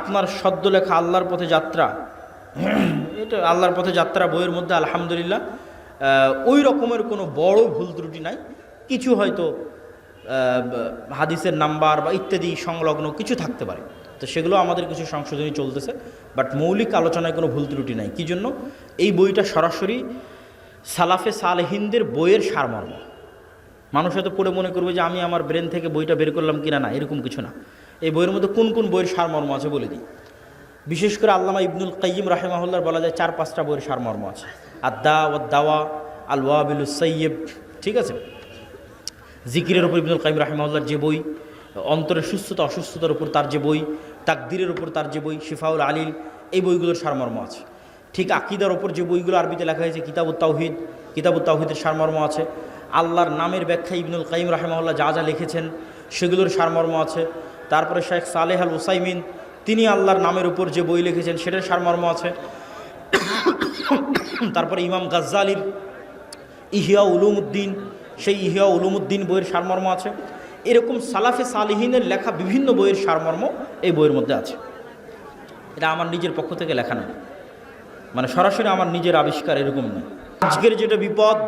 আপনার সদ্য লেখা আল্লাহর পথে যাত্রা, এটা আল্লাহর পথে যাত্রা বইয়ের মধ্যে আলহামদুলিল্লাহ ওই রকমের কোনো বড় ভুল ত্রুটি নাই। কিছু হয়তো হাদিসের নাম্বার বা ইত্যাদি সংলগ্ন কিছু থাকতে পারে, তো সেগুলো আমাদের কিছু সংশোধনী চলতেছে, বাট মৌলিক আলোচনায় কোনো ভুল ত্রুটি নাই। কী জন্য? এই বইটা সরাসরি সালাফে সালেহিনদের বইয়ের সারমর্ম। মানুষ হয়তো পড়ে মনে করবে যে আমি আমার ব্রেন থেকে বইটা বের করলাম কিনা, না, এরকম কিছু না। এই বইয়ের মধ্যে কোন কোন বইয়ের সারমর্ম আছে বলে দিই। বিশেষ করে আল্লামা ইবনুল কাইয়িম রাহিমাহুল্লাহর বলা যায় 4-5টা বইয়ের সারমর্ম আছে। আদ-দা ওয়াদ দাওয়া, আল ওয়াবিলুস সাইয়্যিব, ঠিক আছে। জিকিরের উপর ইবনুল কাইয়িম রাহিমাহুল্লাহর যে বই, অন্তরের সুস্থতা অসুস্থতার উপর তার যে বই, তাকদীরের উপর তার যে বই শিফাউল আলিল, এই বইগুলোর সারমর্ম আছে। ঠিক আকীদার উপর যে বইগুলো আরবিতে লেখা হয়েছে, কিতাবুত তাওহীদ, কিতাবুত তাওহীদের সারমর্ম আছে। আল্লাহর নামের ব্যাখ্যা ইবনুল কাইয়িম রাহিমাহুল্লাহ যা যা লিখেছেন সেগুলোর সারমর্ম আছে। তারপরে শেখ সালেহ আল উসাইমিন তিনি আল্লাহর নামের উপর যে বই লিখেছেন সেটার সারমর্ম আছে। তারপরে ইমাম গাজ্জালির ইহিয়া উলুমউদ্দিন, সেই ইহিয়া উলুমউদ্দিন বইয়ের সারমর্ম আছে। এরকম সালাফে সালিহিনের লেখা বিভিন্ন বইয়ের সারমর্ম এই বইয়ের মধ্যে আছে। এটা আমার নিজের পক্ষ থেকে লেখা নয়, মানে সরাসরি আমার নিজের আবিষ্কার এরকম নয়। আজকের যেটা বিপদ,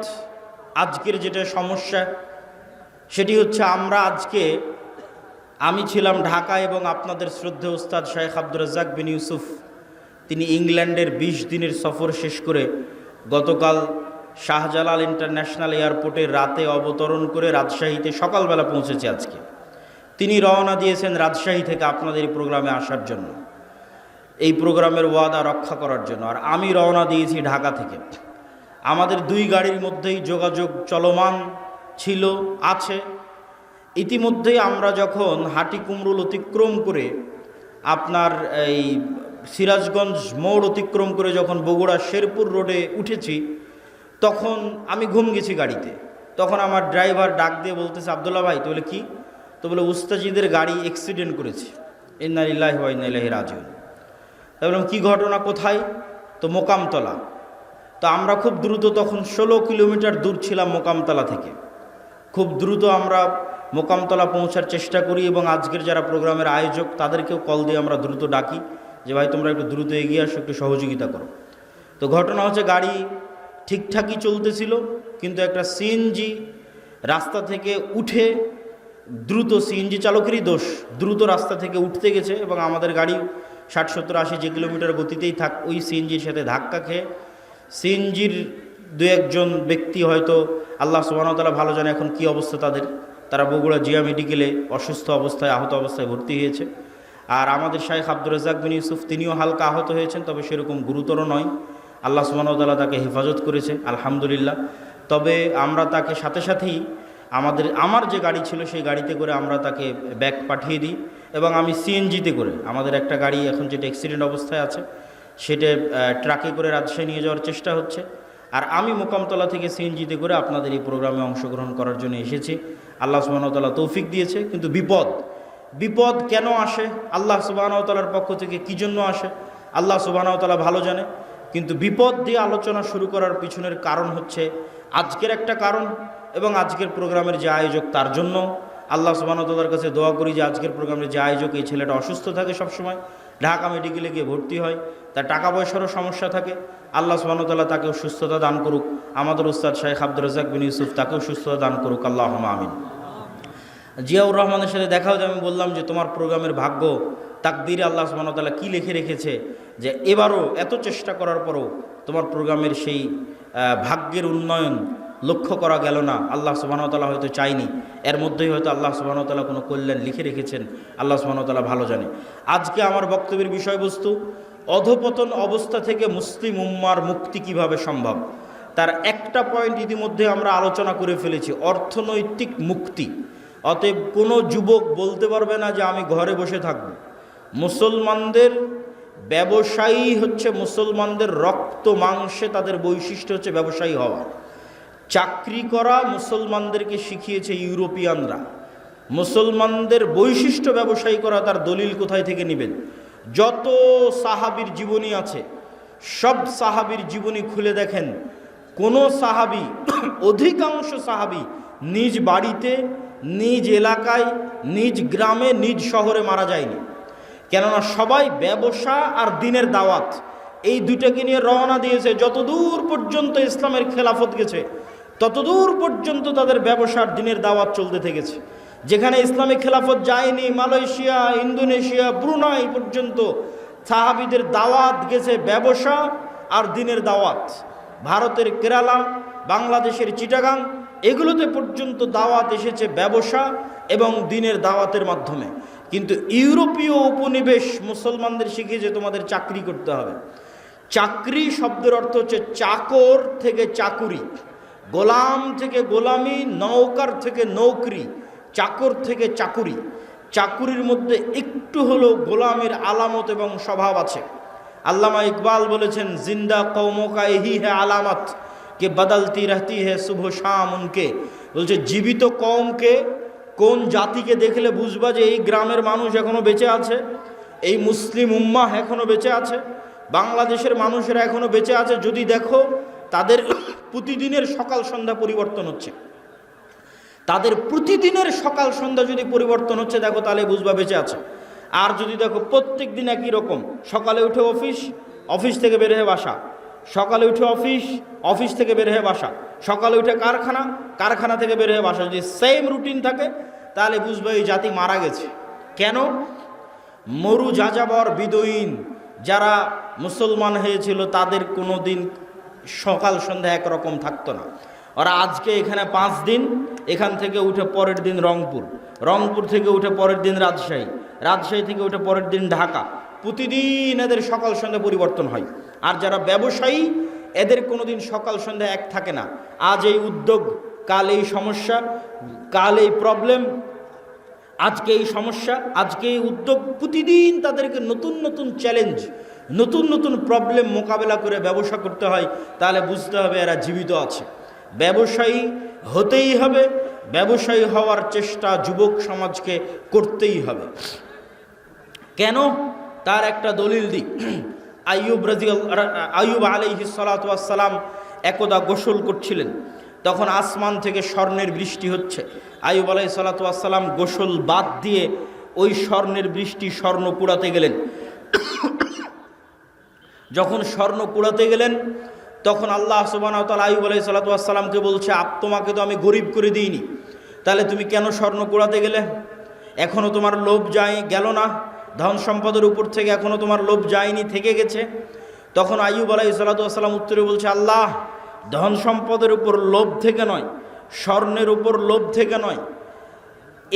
আজকের যেটা সমস্যা, সেটি হচ্ছে আমি ছিলাম ঢাকা এবং আপনাদের শ্রদ্ধেয় উস্তাদ শেখ আব্দুর রাজ্জাক বিন ইউসুফ তিনি ইংল্যান্ডের 20 দিনের সফর শেষ করে গতকাল শাহজালাল ইন্টারন্যাশনাল এয়ারপোর্টে রাতে অবতরণ করে রাজশাহীতে সকালবেলা পৌঁছেছে। আজকে তিনি রওনা দিয়েছেন রাজশাহী থেকে আপনাদের এই প্রোগ্রামে আসার জন্য, এই প্রোগ্রামের ওয়াদা রক্ষা করার জন্য। আর আমি রওনা দিয়েছি ঢাকা থেকে। আমাদের 2 গাড়ির মধ্যেই যোগাযোগ চলমান ছিল, আছে। ইতিমধ্যেই আমরা যখন হাটিকুমরুল অতিক্রম করে আপনার এই সিরাজগঞ্জ মোড় অতিক্রম করে যখন বগুড়া শেরপুর রোডে উঠেছি, তখন আমি ঘুম গেছি গাড়িতে। তখন আমার ড্রাইভার ডাক দিয়ে বলতেছে, আব্দুল্লাহ ভাই। তো বলে কি? তো বলে উস্তাজিদের গাড়ি অ্যাক্সিডেন্ট করেছে। ইন্না লিল্লাহি ওয়া ইন্না ইলাইহি রাজিউন। তাই বললাম কি ঘটনা, কোথায়? তো মোকামতলা। তো আমরা খুব দ্রুত, তখন 16 কিলোমিটার দূর ছিলাম মোকামতলা থেকে। খুব দ্রুত আমরা মোকামতলা পৌঁছার চেষ্টা করি এবং আজকের যারা প্রোগ্রামের আয়োজক তাদেরকেও কল দিয়ে আমরা দ্রুত ডাকি যে ভাই তোমরা একটু দ্রুত এগিয়ে আসো, একটু সহযোগিতা করো। তো ঘটনা হচ্ছে গাড়ি ঠিকঠাকই চলতেছিল, কিন্তু একটা সিএনজি রাস্তা থেকে উঠে দ্রুত, সিএনজি চালকেরই দোষ, দ্রুত রাস্তা থেকে উঠতে গেছে এবং আমাদের গাড়ি 60, 70, 80 যে কিলোমিটার গতিতেই থাক ওই সিএনজির সাথে ধাক্কা খেয়ে সিএনজির 2-1 জন ব্যক্তি, হয়তো আল্লাহ সুবহানাহু ওয়া তাআলা ভালো জানে এখন কী অবস্থা তাদের, তারা বগুড়া জিয়া মেডিকেলে অসুস্থ অবস্থায়, আহত অবস্থায় ভর্তি হয়েছে। আর আমাদের শেখ আব্দুর রাজ্জাক বিন ইউসুফ তিনিও হালকা আহত হয়েছেন, তবে সেরকম গুরুতর নয়। আল্লাহ সুবহানাহু ওয়া তাআলা তাকে হেফাজত করেছে আলহামদুলিল্লাহ। তবে আমরা তাকে সাথে সাথেই আমার যে গাড়ি ছিল সেই গাড়িতে করে আমরা তাকে ব্যাক পাঠিয়ে দিই এবং আমি সিএনজিতে করে, আমাদের একটা গাড়ি এখন যেটা অ্যাক্সিডেন্ট অবস্থায় আছে সেটা ট্রাকে করে রাজশাহী নিয়ে যাওয়ার চেষ্টা হচ্ছে। আর আমি মোকামতলা থেকে সিএনজিতে করে আপনাদের এই প্রোগ্রামে অংশগ্রহণ করার জন্য এসেছি। আল্লাহ সুবহানাহু ওয়া তাআলা তৌফিক দিয়েছে। কিন্তু বিপদ কেন আসে, আল্লাহ সুবহানাহু ওয়া তাআলার পক্ষ থেকে কী জন্য আসে, আল্লাহ সুবহানাহু ওয়া তাআলা ভালো জানে। কিন্তু বিপদ দিয়ে আলোচনা শুরু করার পিছনের কারণ হচ্ছে আজকের একটা কারণ, এবং আজকের প্রোগ্রামের যে আয়োজক তার জন্য আল্লাহ সুবহানাহু ওয়া তাআলার কাছে দোয়া করি যে আজকের প্রোগ্রামের যে আয়োজক, এই ছেলেটা অসুস্থ থাকে সবসময়, ঢাকা মেডিকেলে গিয়ে ভর্তি হয়, তার টাকা পয়সারও সমস্যা থাকে। আল্লাহ সুবহানাহু ওয়া তাআলা তাকেও সুস্থতা দান করুক। আমাদের উস্তাদ শেখ আব্দুর রাজ্জাক বিন ইউসুফ তাকেও সুস্থতা দান করুক, আল্লাহুম্মা আমিন। জিয়াউর রহমানের সাথে দেখা হতে আমি বললাম যে তোমার প্রোগ্রামের ভাগ্য, তাকদীরে আল্লাহ সুবহানাহু ওয়া তাআলা কী লিখে রেখেছে যে এবারও এত চেষ্টা করার পরও তোমার প্রোগ্রামের সেই ভাগ্যের উন্নয়ন লক্ষ্য করা গেল না। আল্লাহ সুবহানাহু ওয়া তাআলা হয়তো চাইনি, এর মধ্যেই হয়তো আল্লাহ সুবহানাহু ওয়া তাআলা কোনো কল্যাণ লিখে রেখেছেন, আল্লাহ সুবহানাহু ওয়া তাআলা ভালো জানে। আজকে আমার বক্তব্যের বিষয়বস্তু অধপতন অবস্থা থেকে মুসলিম উম্মার মুক্তি কিভাবে সম্ভব, তার একটা পয়েন্ট ইতিমধ্যে আমরা আলোচনা করে ফেলেছি, অর্থনৈতিক মুক্তি। অতএব কোনো যুবক বলতে পারবে না যে আমি ঘরে বসে থাকব। মুসলমানদের ব্যবসায়ী হচ্ছে, মুসলমানদের রক্ত মাংসে তাদের বৈশিষ্ট্য হচ্ছে ব্যবসায়ী হওয়া। চাকরি করা মুসলমানদেরকে শিখিয়েছে ইউরোপিয়ানরা। মুসলমানদের বৈশিষ্ট্য ব্যবসায়ী করা, তার দলিল কোথায় থেকে নেবেন? যত সাহাবীর জীবনী আছে সব সাহাবীর জীবনী খুলে দেখেন, কোনো সাহাবী, অধিকাংশ সাহাবী নিজ বাড়িতে, নিজ এলাকায়, নিজ গ্রামে, নিজ শহরে মারা যায়নি। কেননা সবাই ব্যবসা আর দিনের দাওয়াত এই দুইটাকে নিয়ে রওনা দিয়েছে। যতদূর পর্যন্ত ইসলামের খেলাফত গেছে ততদূর পর্যন্ত তাদের ব্যবসার দিনের দাওয়াত চলতে থেকেছে। যেখানে ইসলামিক খেলাফত যায়নি, মালয়েশিয়া, ইন্দোনেশিয়া, ব্রুনাই পর্যন্ত সাহাবীদের দাওয়াত গেছে ব্যবসা আর দিনের দাওয়াত। ভারতের কেরালা, বাংলাদেশের চিটাগাং, এগুলোতে পর্যন্ত দাওয়াত এসেছে ব্যবসা এবং দিনের দাওয়াতের মাধ্যমে। কিন্তু ইউরোপীয় উপনিবেশ মুসলমানদের শিখিয়েছে তোমাদের চাকরি করতে হবে। চাকরি শব্দের অর্থ হচ্ছে চাকর থেকে চাকুরি, গোলাম থেকে গোলামি, নৌকার থেকে নৌকরি, চাকর থেকে চাকুরি। চাকুরির মধ্যে একটু হলেও গোলামের আলামত এবং স্বভাব আছে। আল্লামা ইকবাল বলেছেন, জিন্দা কৌমকা এহি হে আলামত কে বদলতি রহতি হে শুভ শাম উনকে। বলছে জীবিত কওমকে, কোন জাতিকে দেখলে বুঝবা যে এই গ্রামের মানুষ এখনো বেঁচে আছে, এই মুসলিম উম্মাহ এখনো বেঁচে আছে, বাংলাদেশের মানুষেরা এখনো বেঁচে আছে যদি দেখো তাদের প্রতিদিনের সকাল সন্ধ্যা পরিবর্তন হচ্ছে। তাদের প্রতিদিনের সকাল সন্ধ্যা যদি পরিবর্তন হচ্ছে দেখো, তাহলে বুঝবা বেঁচে আছে। আর যদি দেখো প্রত্যেক দিন একই রকম, সকালে উঠে অফিস, অফিস থেকে বের হয়ে বাসা, সকালে উঠে অফিস, অফিস থেকে বের হয়ে বাসা, সকালে উঠে কারখানা, কারখানা থেকে বের হয়ে বাসা, যদি সেম রুটিন থাকে তাহলে বুঝবে এই জাতি মারা গেছে। কেন? মরু যাযাবর বিদয়ীন যারা মুসলমান হয়েছিল তাদের কোনো দিন সকাল সন্ধ্যা একরকম থাকতো না। ওরা আজকে এখানে 5 দিন, এখান থেকে উঠে পরের দিন রংপুর, রংপুর থেকে উঠে পরের দিন রাজশাহী, রাজশাহী থেকে উঠে পরের দিন ঢাকা। প্রতিদিন এদের সকাল সন্ধ্যা পরিবর্তন হয়। আর যারা ব্যবসায়ী এদের কোনো দিন সকাল সন্ধ্যা এক থাকে না। আজ এই উদ্যোগ, কাল এই সমস্যা, কাল এই প্রবলেম, আজকে এই সমস্যা, আজকে এই উদ্যোগ। প্রতিদিন তাদেরকে নতুন নতুন চ্যালেঞ্জ, নতুন নতুন প্রবলেম মোকাবেলা করে ব্যবসা করতে হয়। তাহলে বুঝতে হবে এরা জীবিত আছে। ব্যবসায়ী হতেই হবে, ব্যবসায়ী হওয়ার চেষ্টা যুবক সমাজকে করতেই হবে। কেন? তার একটা দলিল দিই। আইয়ুব আলাইহিস সালাতু ওয়াস সালাম একদা গোসল করছিলেন, তখন আসমান থেকে স্বর্ণের বৃষ্টি হচ্ছে। আইয়ুব আলাইহিস সালাতু ওয়াস সালাম গোসল বাদ দিয়ে ওই স্বর্ণের বৃষ্টি স্বর্ণ কুড়াতে গেলেন। যখন স্বর্ণ কুড়াতে গেলেন তখন আল্লাহ সুবহানাহু ওয়া তাআলা আইয়ুব আলাইহিস সালাতু ওয়াস সালামকে বলছে, তোমাকে তো আমি গরিব করে দিইনি, তাহলে তুমি কেন স্বর্ণ কুড়াতে গেলে? এখনও তোমার লোভ গেল না? ধন সম্পদের উপর থেকে এখনও তোমার লোভ যায়নি, থেকে গেছে? তখন আইয়ুব আলাইহিস সালাতু ওয়াস সালাম উত্তরে বলছে, আল্লাহ, ধন সম্পদের উপর লোভ থেকে নয়, স্বর্ণের উপর লোভ থেকে নয়,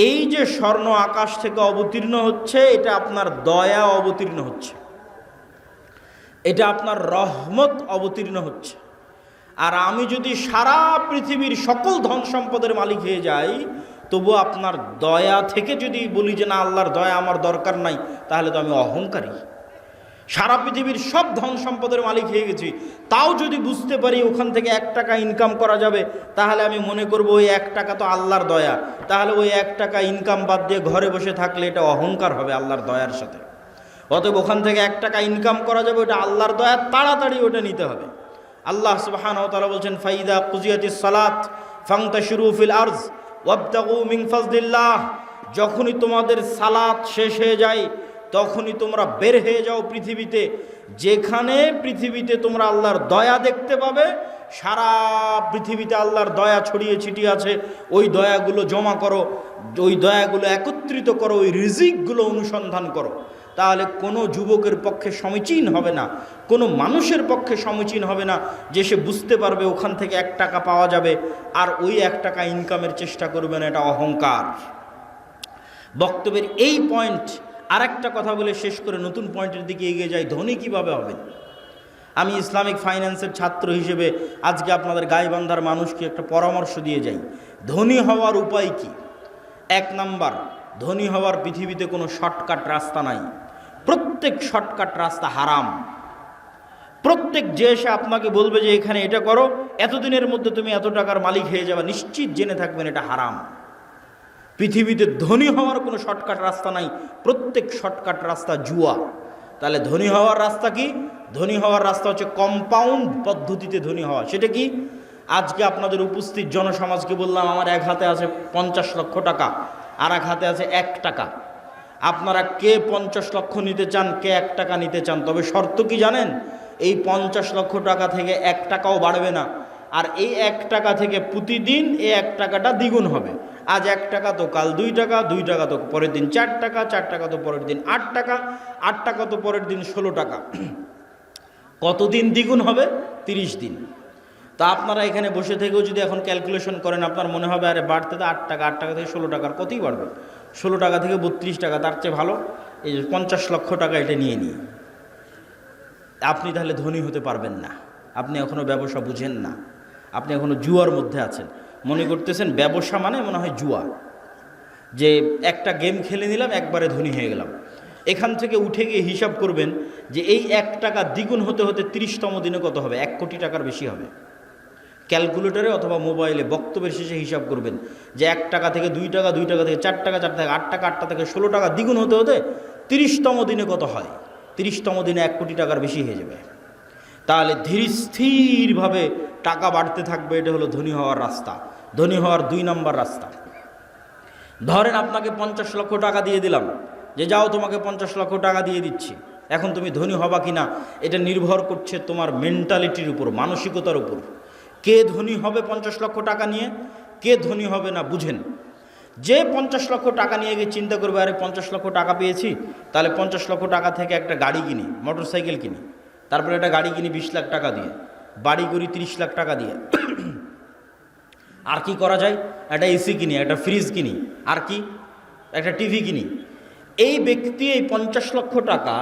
এই যে স্বর্ণ আকাশ থেকে অবতীর্ণ হচ্ছে এটা আপনার দয়া অবতীর্ণ হচ্ছে, এটা আপনার রহমত অবতীর্ণ হচ্ছে। আর আমি যদি সারা পৃথিবীর সকল ধন সম্পদের মালিক হয়ে যাই, তবু আপনার দয়া থেকে যদি বলি যে না আল্লাহর দয়া আমার দরকার নাই, তাহলে তো আমি অহংকারী। সারা পৃথিবীর সব ধন সম্পদের মালিক হয়ে গেছি, তাও যদি বুঝতে পারি ওখান থেকে 1 টাকা ইনকাম করা যাবে, তাহলে আমি মনে করব ওই 1 টাকা তো আল্লাহর দয়া। তাহলে ওই 1 টাকা ইনকাম বাদ দিয়ে ঘরে বসে থাকলে এটা অহংকার হবে আল্লাহর দয়ার সাথে। অতএব ওখান থেকে 1 টাকা ইনকাম করা যাবে, ওটা আল্লাহর দয়া, তাড়াতাড়ি ওটা নিতে হবে। আল্লাহ সুবহানাহু ওয়া তাআলা বলছেন, ফাইদা কুজিয়াতিস সালাত ফান্তাশিরু ফিল আরজ ওয়াবতাগু মিন ফাজলিল্লাহ। যখনই তোমাদের সালাত শেষ হয়ে যায় তখনই তোমরা বের হয়ে যাও পৃথিবীতে। যেখানে পৃথিবীতে তোমরা আল্লাহর দয়া দেখতে পাবে, সারা পৃথিবীতে আল্লাহর দয়া ছড়িয়ে ছিটিয়ে আছে, ওই দয়াগুলো জমা করো, ওই দয়াগুলো একত্রিত করো, ওই রিজিকগুলো অনুসন্ধান করো। তাহলে কোনো যুবকের পক্ষে সমীচীন হবে না, কোনো মানুষের পক্ষে সমীচীন হবে না যে সে বুঝতে পারবে ওখান থেকে 1 টাকা পাওয়া যাবে আর ওই 1 টাকা ইনকামের চেষ্টা করবে না, এটা অহংকার। বক্তব্যের এই পয়েন্ট আর একটা কথা বলে শেষ করে নতুন পয়েন্টের দিকে এগিয়ে যাই। ধনী কিভাবে হবে? আমি ইসলামিক ফাইন্যান্সের ছাত্র হিসেবে আজকে আপনাদের গাইবান্ধার মানুষকে একটা পরামর্শ দিয়ে যাই। ধনী হওয়ার উপায় কি? 1 নাম্বার, ধনী হওয়ার পৃথিবীতে কোনো শর্টকাট রাস্তা নাই। প্রত্যেক শর্টকাট রাস্তা হারাম। প্রত্যেক যে এসে আপনাকে বলবে যে এখানে এটা করো, এতদিনের মধ্যে তুমি এত টাকার মালিক হয়ে যাবে, নিশ্চিত জেনে থাকবেন এটা হারাম। পৃথিবীতে ধনী হওয়ার কোনো শর্টকাট রাস্তা নাই, প্রত্যেক শর্টকাট রাস্তা জুয়া। তাহলে ধনী হওয়ার রাস্তা কি? ধনী হওয়ার রাস্তা হচ্ছে কম্পাউন্ড পদ্ধতিতে ধনী হওয়া। সেটা কি? আজকে আপনাদের উপস্থিত জনসমাজকে বললাম আমার এক হাতে আছে 50 লক্ষ টাকা, আর এক হাতে আছে 1 টাকা। আপনারা কে 50 লক্ষ নিতে চান, কে 1 টাকা নিতে চান? তবে শর্ত কি জানেন? এই 50 লক্ষ টাকা থেকে 1 টাকাও বাড়বে না। আর এই 1 টাকা থেকে প্রতিদিন এই 1 টাকাটা দ্বিগুণ হবে। আজ 1 টাকা তো কাল 2 টাকা, 2 টাকা তো পরের দিন 4 টাকা, 4 টাকা তো পরের দিন 8 টাকা, 8 টাকা তো পরের দিন 16 টাকা। কতদিন দ্বিগুণ হবে? 30 দিন। তা আপনারা এখানে বসে থেকেও যদি এখন ক্যালকুলেশন করেন, আপনার মনে হবে আরে বাড়তে তো 8 টাকা, 8 টাকা থেকে 16 টাকার কতই বাড়বে, 16 টাকা থেকে 32 টাকা, তার চেয়ে ভালো এই 50 লক্ষ টাকা এটা নিয়ে নিই। আপনি তাহলে ধনী হতে পারবেন না। আপনি এখনও ব্যবসা বুঝেন না, আপনি এখনও জুয়ার মধ্যে আছেন। মনে করতেছেন ব্যবসা মানে মনে হয় জুয়া, যে একটা গেম খেলে নিলাম একবারে ধনী হয়ে গেলাম। এখান থেকে উঠে গিয়ে হিসাব করবেন যে এই 1 টাকা দ্বিগুণ হতে হতে 30তম দিনে কত হবে? 1 কোটি টাকার বেশি হবে। ক্যালকুলেটরে অথবা মোবাইলে বক্তব্যের শেষে হিসাব করবেন যে 1 টাকা থেকে 2 টাকা, 2 টাকা থেকে 4 টাকা, 4 থেকে 8 টাকা, 8 টাকা থেকে 16 টাকা দ্বিগুণ হতে হতে 30তম দিনে কত হয়? 30তম দিনে 1 কোটি টাকার বেশি হয়ে যাবে। তাহলে ধীর স্থিরভাবে টাকা বাড়তে থাকবে। এটা হলো ধনী হওয়ার রাস্তা, ধনী হওয়ার 2 নম্বর রাস্তা। ধরেন আপনাকে 50 লক্ষ টাকা দিয়ে দিলাম, যে যাও তোমাকে 50 লক্ষ টাকা দিয়ে দিচ্ছি। এখন তুমি ধনী হবা কিনা এটা নির্ভর করছে তোমার মেন্টালিটির উপর, মানসিকতার উপর। কে ধনী হবে 50 লক্ষ টাকা নিয়ে, কে ধনী হবে না বুঝেন। যে 50 লক্ষ টাকা নিয়ে গিয়ে চিন্তা করবে আরে 50 লক্ষ টাকা পেয়েছি, তাহলে 50 লক্ষ টাকা থেকে একটা গাড়ি কিনি, মোটর সাইকেল কিনি, তারপরে একটা গাড়ি কিনি 20 লাখ টাকা দিয়ে, বাড়ি করি 30 লাখ টাকা দিয়ে। আর কি করা যায়? একটা এসি কিনি, একটা ফ্রিজ কিনি, আর কি একটা টিভি কিনি। এই ব্যক্তি এই 50 লক্ষ টাকা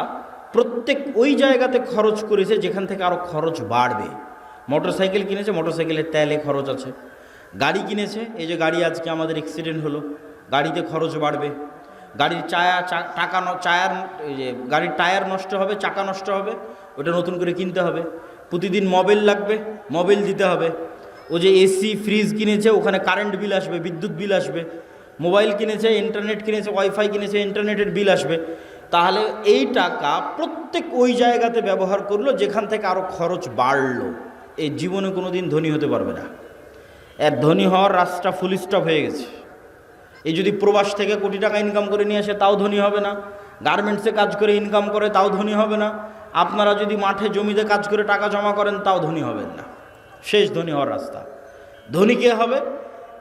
প্রত্যেক ওই জায়গাতে খরচ করেছে যেখান থেকে আরও খরচ বাড়বে। মোটর সাইকেল কিনেছে, মোটর সাইকেলের তেলে খরচ আছে। গাড়ি কিনেছে, এই যে গাড়ি আজকে আমাদের অ্যাক্সিডেন্ট হলো, গাড়িতে খরচ বাড়বে। গাড়ির গাড়ির টায়ার নষ্ট হবে, চাকা নষ্ট হবে, ওটা নতুন করে কিনতে হবে। প্রতিদিন মোবাইল লাগবে, মোবাইল দিতে হবে। ও যে এসি ফ্রিজ কিনেছে, ওখানে কারেন্ট বিল আসবে, বিদ্যুৎ বিল আসবে। মোবাইল কিনেছে, ইন্টারনেট কিনেছে, ওয়াইফাই কিনেছে, ইন্টারনেটের বিল আসবে। তাহলে এই টাকা প্রত্যেক ওই জায়গাতে ব্যবহার করলো যেখান থেকে আরও খরচ বাড়লো। এই জীবনে কোনো দিন ধনী হতে পারবে না। এর ধনী হওয়ার রাস্তা ফুল স্টপ হয়ে গেছে। এই যদি প্রবাস থেকে কোটি টাকা ইনকাম করে নিয়ে আসে তাও ধনী হবে না, গার্মেন্টসে কাজ করে ইনকাম করে তাও ধনী হবে না, আপনারা যদি মাঠে জমিতে কাজ করে টাকা জমা করেন তাও ধনী হবেন না। শেষ ধনী হওয়ার রাস্তা। ধনী কে হবে?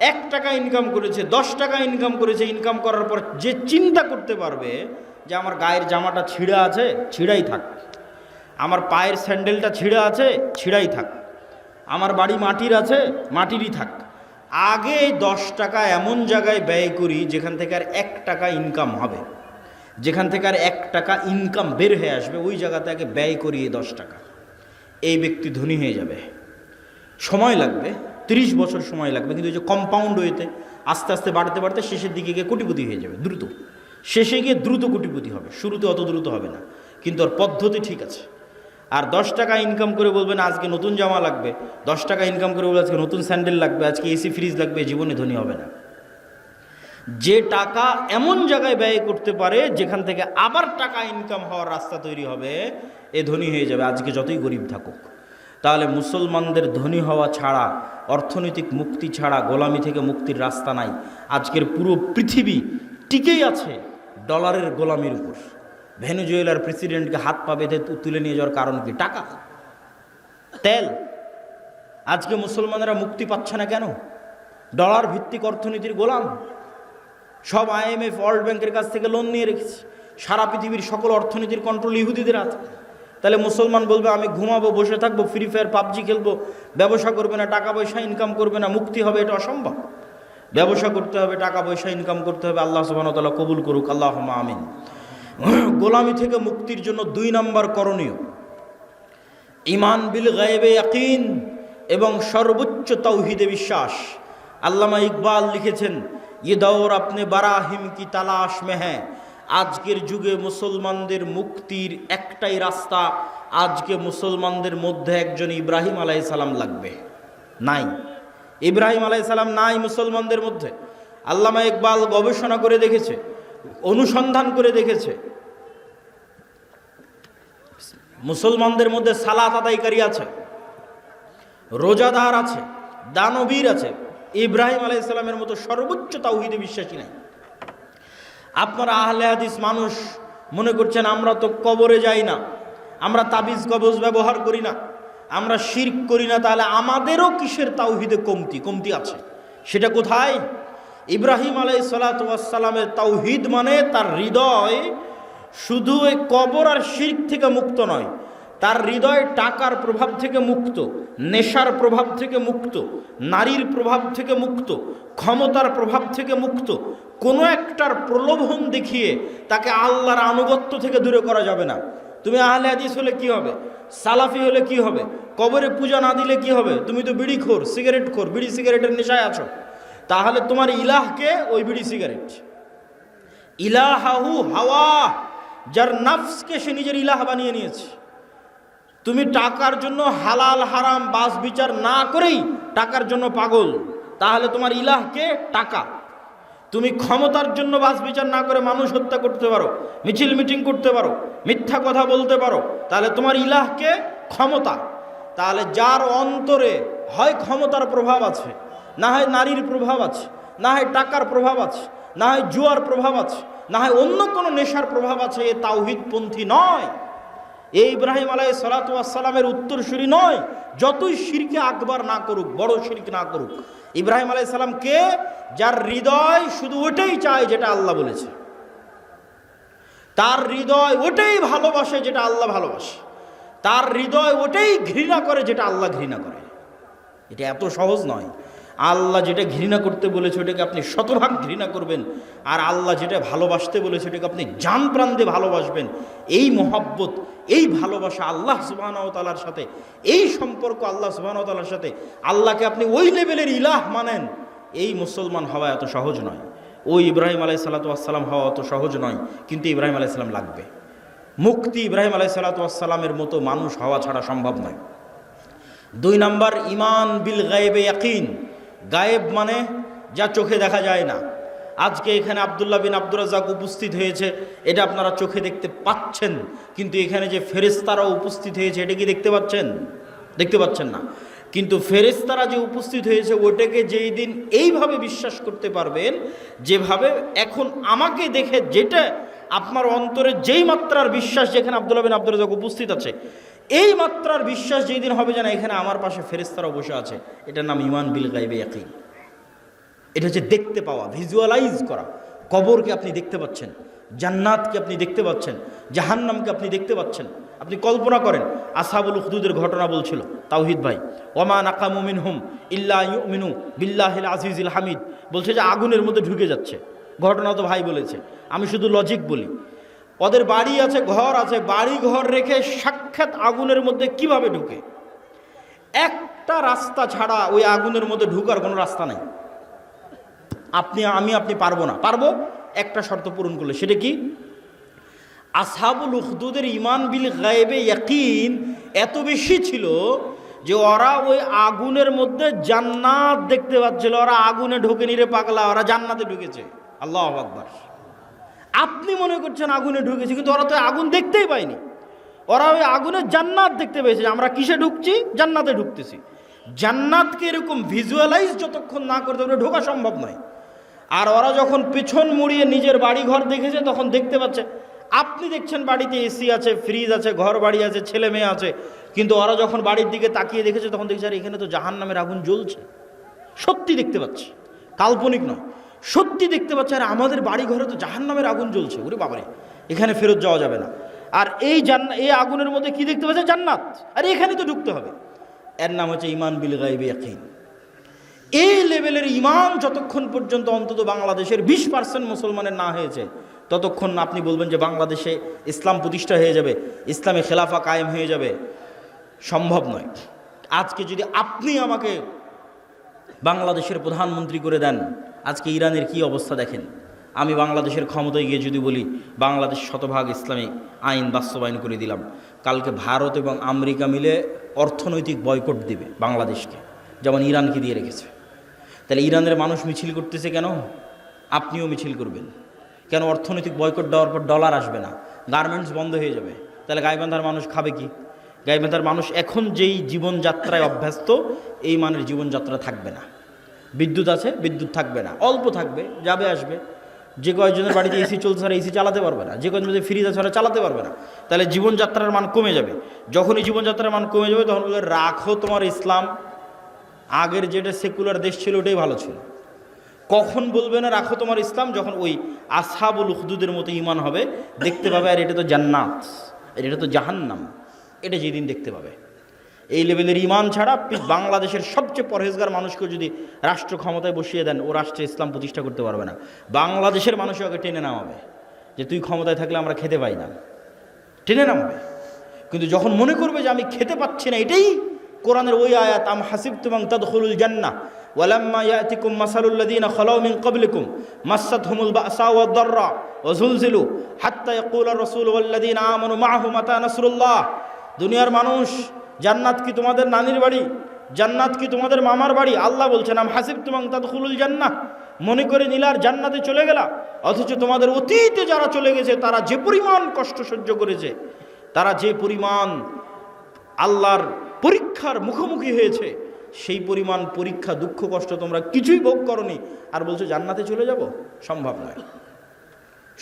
1 টাকা ইনকাম করেছে, 10 টাকা ইনকাম করেছে, ইনকাম করার পর যে চিন্তা করতে পারবে যে আমার গায়ের জামাটা ছিঁড়া আছে, ছিঁড়াই থাক, আমার পায়ের স্যান্ডেলটা ছিঁড়া আছে, ছিঁড়াই থাক, আমার বাড়ি মাটির আছে, মাটিরই থাক। আগে এই 10 টাকা এমন জায়গায় ব্যয় করি যেখান থেকে আর 1 টাকা ইনকাম হবে, যেখান থেকে আর 1 টাকা ইনকাম বের হয়ে আসবে, ওই জায়গাতে আগে ব্যয় করি এই 10 টাকা। এই ব্যক্তি ধনী হয়ে যাবে। সময় লাগবে, 30 বছর সময় লাগবে, কিন্তু ওই যে কম্পাউন্ড ওয়েতে আস্তে আস্তে বাড়তে বাড়তে শেষের দিকে গিয়ে কোটিপতি হয়ে যাবে দ্রুত। শেষে গিয়ে দ্রুত কোটিপতি হবে, শুরুতে অত দ্রুত হবে না, কিন্তু ওর পদ্ধতি ঠিক আছে। আর 10 টাকা ইনকাম করে বলবেন আজকে নতুন জামা লাগবে, 10 টাকা ইনকাম করে বলবে আজকে নতুন স্যান্ডেল লাগবে, আজকে এসি ফ্রিজ লাগবে, জীবনে ধনী হবে না। যে টাকা এমন জায়গায় ব্যয় করতে পারে যেখান থেকে আবার টাকা ইনকাম হওয়ার রাস্তা তৈরি হবে, এ ধনী হয়ে যাবে, আজকে যতই গরিব থাকুক। তাহলে মুসলমানদের ধনী হওয়া ছাড়া, অর্থনৈতিক মুক্তি ছাড়া গোলামি থেকে মুক্তির রাস্তা নাই। আজকের পুরো পৃথিবী টিকেই আছে ডলারের গোলামির উপর। ভেনেজুয়েলার প্রেসিডেন্টকে হাত পা বেঁধে তুলে নিয়ে যাওয়ার কারণ কি? টাকা, তেল। আজকে মুসলমানেরা মুক্তি পাচ্ছে না কেন? ডলার ভিত্তিক অর্থনীতির গোলাম। সব IMF, ওয়ার্ল্ড ব্যাংকের কাছ থেকে লোন নিয়ে রেখেছে। সারা পৃথিবীর সকল অর্থনীতির কন্ট্রোল ইহুদিদের আছে। তাহলে মুসলমান বলবে আমি ঘুমাবো, বসে থাকবো, ফ্রি ফায়ার পাবজি খেলবো, ব্যবসা করবে না, টাকা পয়সা ইনকাম করবে না, মুক্তি হবে? এটা অসম্ভব। ব্যবসা করতে হবে, টাকা পয়সা ইনকাম করতে হবে। আল্লাহ সুবহানাহু ওয়া তাআলা কবুল করুক, আল্লাহুম্মা আমিন। গোলামি থেকে মুক্তির জন্য 2 নম্বর করণীয় ঈমান বিল গায়বে ইয়াকিন এবং সর্বোচ্চ তাওহীদে বিশ্বাস। আল্লামা ইকবাল লিখেছেন, ये दौर अपने बराहिम की तलाश में है। আজকের যুগে মুসলমানদের মুক্তির একটাই রাস্তা। আজকে মুসলমানদের মধ্যে একজন ইব্রাহিম আলাইহিস সালাম লাগবে। নাই, ইব্রাহিম আলাইহিস সালাম নাই মুসলমানদের মধ্যে। আল্লামা ইকবাল গবেষণা করে দেখেছে, অনুসন্ধান করে দেখেছে, মুসলমানদের মধ্যে সালাত আদায়কারী আছে, রোজাদার আছে, দানবীর আছে, ইব্রাহিম আলাইহিস সালামের মতো সর্বোচ্চ তাওহীদে বিশ্বাসী নাই। আপনারা আহলে হাদিস মানুষ মনে করছেন আমরা তো কবরে যাই না, আমরা তাবিজ কবজ ব্যবহার করি না, আমরা শিরক করি না, তাহলে আমাদেরও কিসের তাওহীদে কমতি আছে? সেটা কোথায়? ইব্রাহিম আলাইহিসসালাতু ওয়াসসালামের তাওহীদ মানে তার হৃদয় শুধু এই কবর আর শিরক থেকে মুক্ত নয়, তার হৃদয় টাকার প্রভাব থেকে মুক্ত, নেশার প্রভাব থেকে মুক্ত, নারীর প্রভাব থেকে মুক্ত, ক্ষমতার প্রভাব থেকে মুক্ত। কোনো একটার প্রলোভন দেখিয়ে তাকে আল্লাহর আনুগত্য থেকে দূরে করা যাবে না। তুমি আহলে হাদিস হলে কি হবে, সালাফি হলে কি হবে, কবরে পূজা না দিলে কি হবে? তুমি তো বিড়িখোর, সিগারেটখোর, বিড়ি সিগারেটের নেশায় আছো, তাহলে তোমার ইলাহকে ওই বিড়ি সিগারেট। ইলাহাহু হাওয়া, যার নাফসকে সে নিজের ইলাহ বানিয়ে নিয়েছে। তুমি টাকার জন্য হালাল হারাম বাস বিচার না করেই টাকার জন্য পাগল, তাহলে তোমার ইলাহকে টাকা। তুমি ক্ষমতার জন্য বাস বিচার না করে মানুষ হত্যা করতে পারো, মিছিল মিটিং করতে পারো, মিথ্যা কথা বলতে পারো, তাহলে তোমার ইলাহকে ক্ষমতা। তাহলে যার অন্তরে হয় ক্ষমতার প্রভাব আছে, না হয় নারীর প্রভাব আছে, না হয় টাকার প্রভাব আছে, না হয় জুয়ার প্রভাব আছে, না হয় অন্য কোনো নেশার প্রভাব আছে, এ তাওহীদপন্থী নয়, এই ইব্রাহিম আলাইহিসসালাতু ওয়াসসালামের উত্তরসূরি নয়। যতই শিরকে আকবার না করুক, বড় শিরক না করুক, ইব্রাহিম আলাইহিস সালাম কে? যার হৃদয় শুধু ওটাই চায় যেটা আল্লাহ বলেছে, তার হৃদয় ওটাই ভালোবাসে যেটা আল্লাহ ভালোবাসে, তার হৃদয় ওটাই ঘৃণা করে যেটা আল্লাহ ঘৃণা করে। এটা এত সহজ নয়। আল্লাহ যেটা ঘৃণা করতে বলেছে ওটাকে আপনি শতভাগ ঘৃণা করবেন, আর আল্লাহ যেটা ভালোবাসতে বলেছে ওটাকে আপনি জান প্রাণ দিয়ে ভালোবাসবেন। এই মহব্বত, এই ভালোবাসা আল্লাহ সুবহানাহু ওয়া তাআলার সাথে, এই সম্পর্ক আল্লাহ সুবহানাহু ওয়া তাআলার সাথে, আল্লাহকে আপনি ওই লেভেলের ইলাহ মানেন, এই মুসলমান হওয়া এত সহজ নয়। ওই ইব্রাহিম আলাইহিসসালাতু ওয়াসসালাম হওয়া অত সহজ নয়, কিন্তু ইব্রাহিম আলাইহিস সালাম লাগবে। মুক্তি ইব্রাহিম আলাইহিসসালাতু ওয়াসসালামের মতো মানুষ হওয়া ছাড়া সম্ভব নয়। 2 নাম্বার, ঈমান বিল গায়বে ইয়াকিন। গায়েব মানে যা চোখে দেখা যায় না। আজকে এখানে আব্দুল্লাহ বিন আব্দুর রাজ্জাক উপস্থিত হয়েছে, এটা আপনারা চোখে দেখতে পাচ্ছেন, কিন্তু এখানে যে ফেরেশতারাও উপস্থিত হয়েছে এটা কি দেখতে পাচ্ছেন? দেখতে পাচ্ছেন না। কিন্তু ফেরেশতারা যে উপস্থিত হয়েছে ওটাকে যেই দিন এইভাবে বিশ্বাস করতে পারবেন, যেভাবে এখন আমাকে দেখে যেটা আপনার অন্তরে যেই মাত্রার বিশ্বাস, যেখানে আব্দুল্লাহ বিন আব্দুর রাজ্জাক উপস্থিত আছে, এই মাত্রার বিশ্বাস যেই দিন হবে যেন এখানে আমার পাশে ফেরেশতারা বসে আছে, এটার নাম ঈমান বিল গায়বে ইয়াকিন। এটা হচ্ছে দেখতে পাওয়া, ভিজুয়ালাইজ করা। কবরকে আপনি দেখতে পাচ্ছেন, জান্নাতকে আপনি দেখতে পাচ্ছেন, জাহান্নামকে আপনি দেখতে পাচ্ছেন। আপনি কল্পনা করেন, আসহাবুল উখদুদের ঘটনা বলছিল তাওহীদ ভাই, ওমা নাকামু মিনহুম ইল্লা ইউমিনু বিল্লাহিল আজিজিল হামিদ, বলছে যে আগুনের মধ্যে ঢুকে যাচ্ছে। ঘটনা তো ভাই বলেছে, আমি শুধু লজিক বলি। ওদের বাড়ি আছে, ঘর আছে, বাড়ি ঘর রেখে সাক্ষাৎ আগুনের মধ্যে কিভাবে ঢুকে? একটা রাস্তা ছাড়া ওই আগুনের মধ্যে ঢুকার কোনো রাস্তা নাই। আপনি পারবো না। পারবো একটা শর্ত পূরণ করলে। সেটা কি? আসহাবুল উখদুদের ঈমান বিল গায়বে ইয়াকিন এত বেশি ছিল যে ওরা ওই আগুনের মধ্যে জান্নাত দেখতে পাচ্ছিল। ওরা আগুনে ঢুকেনি রে পাগলা, ওরা জান্নাতে ঢুকেছে। আল্লাহু আকবার। আপনি মনে করছেন আগুনে ঢুকেছে, কিন্তু ওরা তো আগুন দেখতেই পায়নি। ওরা ওই আগুনের জান্নাত দেখতে পেয়েছে। আমরা কিসে ঢুকছি? জান্নাতে ঢুকতেছি। জান্নাতকে এরকম ভিজুয়ালাইজ যতক্ষণ না করতে পারে ঢোকা সম্ভব নয়। আর ওরা যখন পেছন মুড়িয়ে নিজের বাড়ি ঘর দেখেছে তখন দেখতে পাচ্ছে, আপনি দেখছেন বাড়িতে এসি আছে, ফ্রিজ আছে, ঘর বাড়ি আছে, ছেলে মেয়ে আছে, কিন্তু ওরা যখন বাড়ির দিকে তাকিয়ে দেখেছে তখন দেখছে আর এখানে তো জাহান্নামের আগুন জ্বলছে। সত্যি দেখতে পাচ্ছে, কাল্পনিক নয়, সত্যি দেখতে পাচ্ছে। আর আমাদের বাড়ি ঘরে তো জাহান্নামের আগুন জ্বলছে, ওরে বাবারে, এখানে ফেরত যাওয়া যাবে না। আর এই এই আগুনের মধ্যে কি দেখতে পাচ্ছে? জান্নাত। আর এখানে তো ঢুকতে হবে। এর নাম হচ্ছে ঈমান বিল গায়বে ইয়াকিন। এই লেভেলের ঈমান যতক্ষণ পর্যন্ত অন্তত বাংলাদেশের 20% মুসলমানের না হয়েছে, ততক্ষণ আপনি বলবেন যে বাংলাদেশে ইসলাম প্রতিষ্ঠা হয়ে যাবে, ইসলামী খেলাফা কায়েম হয়ে যাবে, সম্ভব নয়। আজকে যদি আপনি আমাকে বাংলাদেশের প্রধানমন্ত্রী করে দেন, আজকে ইরানের কি অবস্থা দেখেন। আমি বাংলাদেশের ক্ষমতায় গিয়ে যদি বলি বাংলাদেশ শতভাগ ইসলামিক আইন বাস্তবায়ন করে দিলাম, কালকে ভারত এবং আমেরিকা মিলে অর্থনৈতিক বয়কট দিবে বাংলাদেশকে, যেমন ইরানকে দিয়ে রেখেছে। তাহলে ইরানের মানুষ মিছিল করতেছে কেন? আপনিও মিছিল করবেন কেন? অর্থনৈতিক বয়কট দেওয়ার পর ডলার আসবে না, গার্মেন্টস বন্ধ হয়ে যাবে। তাহলে গাইবান্ধার মানুষ খাবে কি? গাইবান্ধার মানুষ এখন যেই জীবনযাত্রায় অভ্যস্ত, এই মানের জীবনযাত্রা থাকবে না। বিদ্যুৎ আছে, বিদ্যুৎ থাকবে না, অল্প থাকবে, যাবে আসবে। যে কয়েকজনের বাড়িতে এসি চলছে আর এসি চালাতে পারবে না, যে কয়েকজন ফ্রিজ আছে ওরা চালাতে পারবে না, তাহলে জীবনযাত্রার মান কমে যাবে। যখনই জীবনযাত্রার মান কমে যাবে তখন বলবে রাখো তোমার ইসলাম, আগের যেটা সেকুলার দেশ ছিল ওটাই ভালো ছিল। কখন বলবে না রাখো তোমার ইসলাম? যখন ওই আসহাবুল উখদুদের মতো ঈমান হবে, দেখতে পাবে আর এটা তো জান্নাত, এটা তো জাহান্নাম, এটা যেদিন দেখতে পাবে। এই লেভেলের ঈমান ছাড়া আপনি বাংলাদেশের সবচেয়ে পরহেজগার মানুষকে যদি রাষ্ট্র ক্ষমতায় বসিয়ে দেন, ও রাষ্ট্রে ইসলাম প্রতিষ্ঠা করতে পারবে না। বাংলাদেশের মানুষ ওকে টেনে নামাবে যে তুই ক্ষমতায় থাকলে আমরা খেতে পাই না, টেনে নামাবে। কিন্তু যখন মনে করবে যে আমি খেতে পাচ্ছি না, এটাই কোরআনের ওই আয়াত, আম হাসিবতুম আন তাদখুলুল জান্নাহ ওয়ালাম্মা ইয়াতিকুম মাসালুল লাযীনা খালাউ মিন ক্বাবলিকুম মাসাতহুমুল বাসা ওয়াদ দাররা ওয়া যুলজিলু হাত্তা ইয়াকুলার রাসূলু ওয়াল লাযীনা আমানু মাআহু মাতা নাসরুল্লাহ। দুনিয়ার মানুষ, জান্নাত কি তোমাদের নানির বাড়ি? জান্নাত কি তোমাদের মামার বাড়ি? আল্লাহ বলছেন আম হাসিবতুম আন তাদখুলুল জান্নাহ, মনে করে নিলার জান্নাতে চলে গেলা, অথচ তোমাদের অতীতে যারা চলে গেছে তারা যে পরিমাণ কষ্ট সহ্য করেছে, তারা যে পরিমাণ আল্লাহর পরীক্ষার মুখোমুখি হয়েছে, সেই পরিমাণ পরীক্ষা দুঃখ কষ্ট তোমরা কিছুই ভোগ করনি, আর বলছো জান্নাতে চলে যাব? সম্ভব নয়।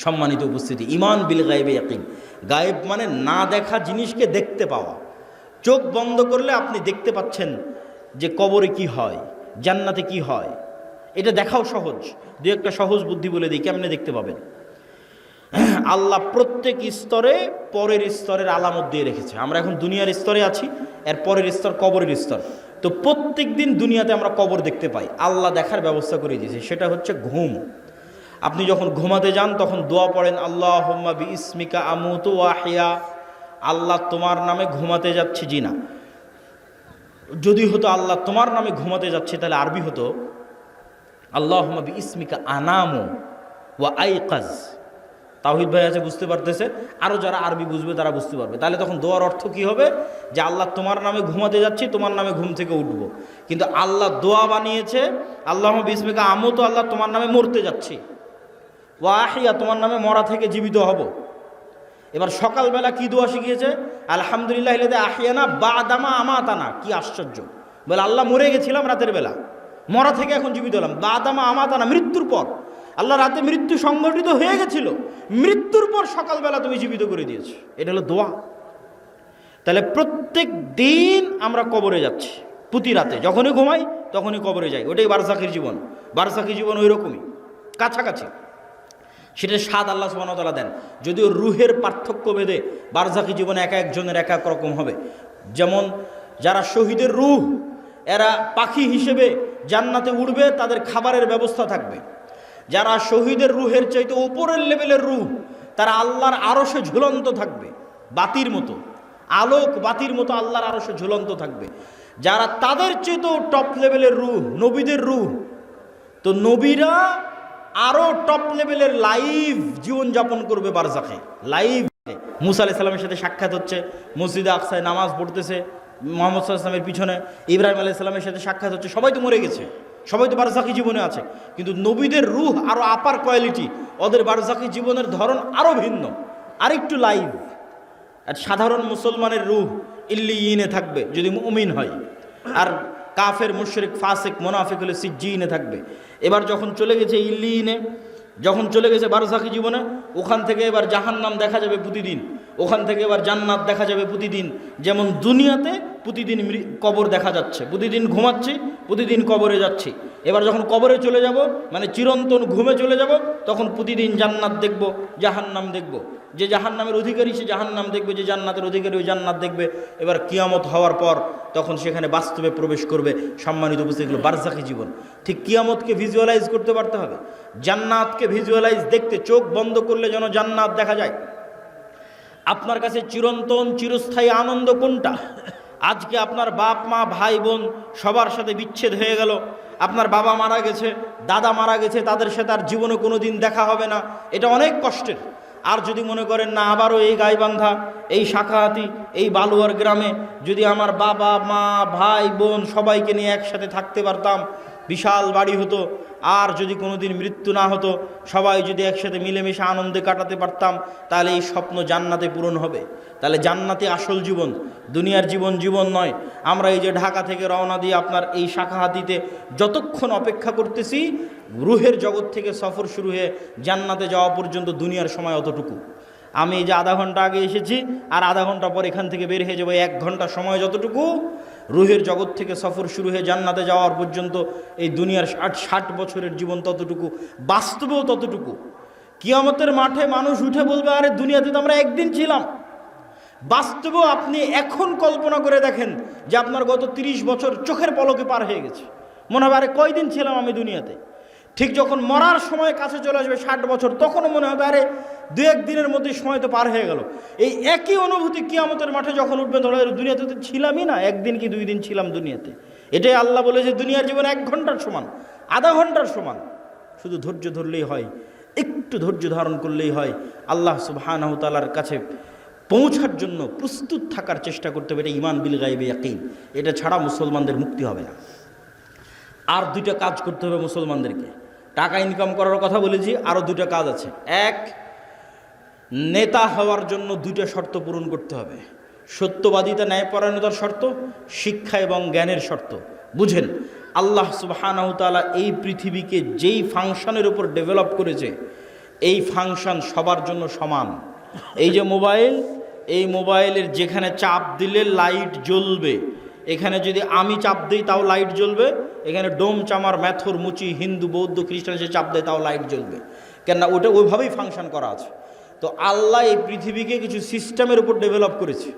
সম্মানিত উপস্থিতি, ঈমান বিল গায়বে ইয়াকিন। গায়েব মানে না দেখা জিনিসকে দেখতে পাওয়া। চোখ বন্ধ করলে আপনি দেখতে পাচ্ছেন যে কবরে কি হয়, জান্নাতে কি হয়, এটা দেখাও সহজ। দু একটা সহজ বুদ্ধি বলে দিই কেমনে দেখতে পাবেন। আল্লাহ প্রত্যেক স্তরে পরের স্তরের আলামত দিয়ে রেখেছে। আমরা এখন দুনিয়ার স্তরে আছি, এর পরের স্তর কবরের স্তর। তো প্রত্যেক দিন দুনিয়াতে আমরা কবর দেখতে পাই, আল্লাহ দেখার ব্যবস্থা করে দিয়েছে। সেটা হচ্ছে ঘুম। আপনি যখন ঘুমাতে যান তখন দোয়া পড়েন, আল্লাহুম্মা বিইসমিকা আমুতু ওয়া আহইয়া। আল্লাহ তোমার নামে ঘুমাতে যাচ্ছি, জি না, যদি হতো আল্লাহ তোমার নামে ঘুমাতে যাচ্ছে তাহলে আরবি হতো আল্লাহুম্মা বিইসমিকা আনামু ওয়া আইকাজ। তাওহীদ ভাই আছে, বুঝতে পারতেছে, আরও যারা আরবি বুঝবে তারা বুঝতে পারবে। তাহলে তখন দোয়ার অর্থ কি হবে? যে আল্লাহ তোমার নামে ঘুমাতে যাচ্ছি, তোমার নামে ঘুম থেকে উঠব। কিন্তু আল্লাহ দোয়া বানিয়েছে আল্লাহুম্মা বিইসমিকা আমুতু, আল্লাহ তোমার নামে মরতে যাচ্ছি, ওয়া আহইয়া তোমার নামে মরা থেকে জীবিত হব। এবার সকালবেলা কি দোয়া শিখিয়েছে? আলহামদুলিল্লাহ ইল্লাযী আহইয়ানা বা'দামা আমাতানা। কি আশ্চর্য! বলে আল্লাহ মরে গেছিলাম রাতের বেলা, মরা থেকে এখন জীবিত হলাম। বা'দামা আমাতানা, মৃত্যুর পর। আল্লাহ রাতে মৃত্যু সংগঠিত হয়ে গেছিল, মৃত্যুর পর সকালবেলা তুমি জীবিত করে দিয়েছো। এটা হলো দোয়া। তাহলে প্রত্যেক দিন আমরা কবরে যাচ্ছি, প্রতি রাতে যখনই ঘুমাই তখনই কবরে যাই। ওটাই বারজাখির জীবন। বারজাখির জীবন ওই রকমই, কাছাকাছি। সেটা স্বাদ আল্লাহ সুবহানাহু ওয়া তাআলা দেন। যদিও রুহের পার্থক্য ভেদে বারজাখি জীবনে এক একজনের এক এক রকম হবে। যেমন যারা শহীদের রূহ, এরা পাখি হিসেবে জান্নাতে উড়বে, তাদের খাবারের ব্যবস্থা থাকবে। যারা শহীদের রুহের চাইতে উপরের লেভেলের রূহ, তারা আল্লাহর আরশে ঝুলন্ত থাকবে, বাতির মতো, আলোক বাতির মতো আল্লাহর আরশে ঝুলন্ত থাকবে। যারা তাদের চেয়েতেও টপ লেভেলের রূহ, নবীদের রূহ, তো নবীরা আরো টপ লেভেলের লাইভ জীবনযাপন করবে বারজাখে। লাইভ মুসা আলাইহিস সালামের সাথে সাক্ষাৎ হচ্ছে, মসজিদে আকসায় নামাজ পড়তেছে মুহাম্মদ সাল্লাল্লাহু আলাইহি ওয়াসাল্লামের পিছনে, ইব্রাহিম আলাইহিস সালামের সাথে সাক্ষাৎ হচ্ছে। সবাই তো মরে গেছে, সবাই তো বারজাখি জীবনে আছে, কিন্তু নবীদের রূহ আরো আপার কোয়ালিটি, ওদের বারজাখি জীবনের ধরন আরো ভিন্ন, আরেকটু লাইভ। আর সাধারণ মুসলমানের রূহ ইল্লিয়িনে থাকবে যদি মুমিন হয়, আর কাফের, মুশরিক, ফাসিক, মুনাফিক হলে সিজ্জিনে থাকবে। এবার যখন চলে গেছে ইল্লিয়িনে, যখন চলে গেছে বারজাখি জীবনে, ওখান থেকে এবার জাহান্নাম দেখা যাবে প্রতিদিন, ওখান থেকে এবার জান্নাত দেখা যাবে প্রতিদিন। যেমন দুনিয়াতে প্রতিদিন কবর দেখা যাচ্ছে, প্রতিদিন ঘুমাচ্ছি, প্রতিদিন কবরে যাচ্ছি। এবার যখন কবরে চলে যাব, মানে চিরন্তন ঘুমে চলে যাব, তখন প্রতিদিন জান্নাত দেখব, জাহান্নাম দেখব। যে জাহান্নামের অধিকারী সে জাহান্নাম দেখবে, যে জান্নাতের অধিকারী ওই জান্নাত দেখবে। এবার কিয়ামত হওয়ার পর তখন সেখানে বাস্তবে প্রবেশ করবে। সম্মানিত উপস্থিতি, বারজাখি জীবন। ঠিক কিয়ামতকে ভিজুয়ালাইজ করতে পারতে হবে, জান্নাতকে ভিজুয়ালাইজ দেখতে চোখ বন্ধ করলে যেন জান্নাত দেখা যায়। আপনার কাছে চিরন্তন চিরস্থায়ী আনন্দ কোনটা? আজকে আপনার বাপ মা ভাই বোন সবার সাথে বিচ্ছেদ হয়ে গেল, আপনার বাবা মারা গেছে, দাদা মারা গেছে, তাদের সাথে আর জীবনে কোনো দিন দেখা হবে না, এটা অনেক কষ্টের। আর যদি মনে করেন না আবারও এই গাইবান্ধা, এই শাখাহাতি, এই বালুয়ার গ্রামে যদি আমার বাবা মা ভাই বোন সবাইকে নিয়ে একসাথে থাকতে পারতাম, বিশাল বাড়ি হতো, আর যদি কোনোদিন মৃত্যু না হতো, সবাই যদি একসাথে মিলেমিশে আনন্দে কাটাতে পারতাম, তাহলে এই স্বপ্ন জান্নাতে পূরণ হবে। তাহলে জান্নাতে আসল জীবন, দুনিয়ার জীবন জীবন নয়। আমরা এই যে ঢাকা থেকে রওনা দিয়ে আপনার এই শাখাহাতিতে যতক্ষণ অপেক্ষা করতেছি, রুহের জগৎ থেকে সফর শুরু হয়ে জান্নাতে যাওয়া পর্যন্ত দুনিয়ার সময় অতটুকু। আমি এই যে আধা ঘন্টা আগে এসেছি, আর আধা ঘন্টা পর এখান থেকে বের হয়ে যাবো, 1 ঘন্টা সময় যতটুকু, রুহের জগৎ থেকে সফর শুরু হয়ে জান্নাতে যাওয়ার পর্যন্ত এই দুনিয়ার 60 বছরের জীবন ততটুকু, বাস্তবেও ততটুকু। কিয়ামতের মাঠে মানুষ উঠে বলবে, আরে দুনিয়াতে তো আমরা একদিন ছিলাম। বাস্তবেও আপনি এখন কল্পনা করে দেখেন যে আপনার গত 30 বছর চোখের পলকে পার হয়ে গেছে। মনে হবে আরে কয়দিন ছিলাম আমি দুনিয়াতে। ঠিক যখন মরার সময় কাছে চলে আসবে 60 বছর, তখনও মনে হবে আরে 2-1 দিনের মধ্যে সময় তো পার হয়ে গেল। এই একই অনুভূতি কিয়ামতের মাঠে যখন উঠবেন, ধরো দুনিয়াতে তো ছিলামই না, 1 দিন কি 2 দিন ছিলাম দুনিয়াতে। এটাই আল্লাহ বলে যে দুনিয়ার জীবন 1 ঘন্টার সমান, আধা ঘন্টার সমান। শুধু ধৈর্য ধরলেই হয়, একটু ধৈর্য ধারণ করলেই হয়। আল্লাহ সুবহানাহু ওয়া তাআলার কাছে পৌঁছার জন্য প্রস্তুত থাকার চেষ্টা করতে হবে। এটা ঈমান বিল গায়বে ইয়াকিন, এটা ছাড়া মুসলমানদের মুক্তি হবে না। আর 2টা কাজ করতে হবে মুসলমানদেরকে। টাকা ইনকাম করার কথা বলেছি, আরও 2টা কাজ আছে। 1, নেতা হওয়ার জন্য 2টা শর্ত পূরণ করতে হবে। সত্যবাদিতা, ন্যায়পরায়ণতার শর্ত, শিক্ষা এবং জ্ঞানের শর্ত। বুঝেন, আল্লাহ সুবহানাহু ওয়া তাআলা এই পৃথিবীকে যেই ফাংশনের উপর ডেভেলপ করেছে, এই ফাংশন সবার জন্য সমান। এই যে মোবাইল, এই মোবাইলের যেখানে চাপ দিলে লাইট জ্বলবে, এখানে যদি আমি চাপ দিই তাও লাইট জ্বলবে। এখানে ডোম, চামার, ম্যাথর, মুচি, হিন্দু, বৌদ্ধ, খ্রিস্টান সে চাপ দেয় তাও লাইট জ্বলবে। কেননা ওটা ওইভাবেই ফাংশন করা আছে। তো আল্লাহ এই পৃথিবীকে কিছু সিস্টেমের উপর ডেভেলপ করেছে।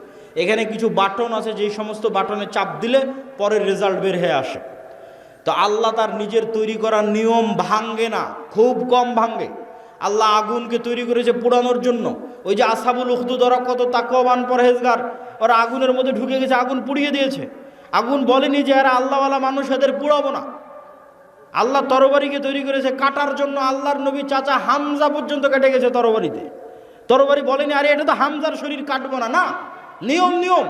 এখানে কিছু বাটন আছে, যেই সমস্ত বাটনে চাপ দিলে পরের রেজাল্ট বের হয়ে আসে। তো আল্লাহ তার নিজের তৈরি করা নিয়ম ভাঙ্গে না, খুব কম ভাঙ্গে। আল্লাহ আগুনকে তৈরি করেছে পোড়ানোর জন্য। ওই যে আসহাবুল উখদুদ, ওরা কত তাকওয়াবান পরহেজগার, ওরা আগুনের মধ্যে ঢুকে গেছে, আগুন পুড়িয়ে দিয়েছে। আগুন বলেনি যে এরা আল্লাহওয়ালা মানুষ, এদের পুড়াবো না। আল্লাহ তরবারিকে তৈরি করেছে কাটার জন্য। আল্লাহর নবী চাচা হামজা পর্যন্ত কেটে গেছে তরবারিতে। তরবারি বলেনি আরে এটা তো হামজার শরীর কাটবো না। না, নিয়ম নিয়ম।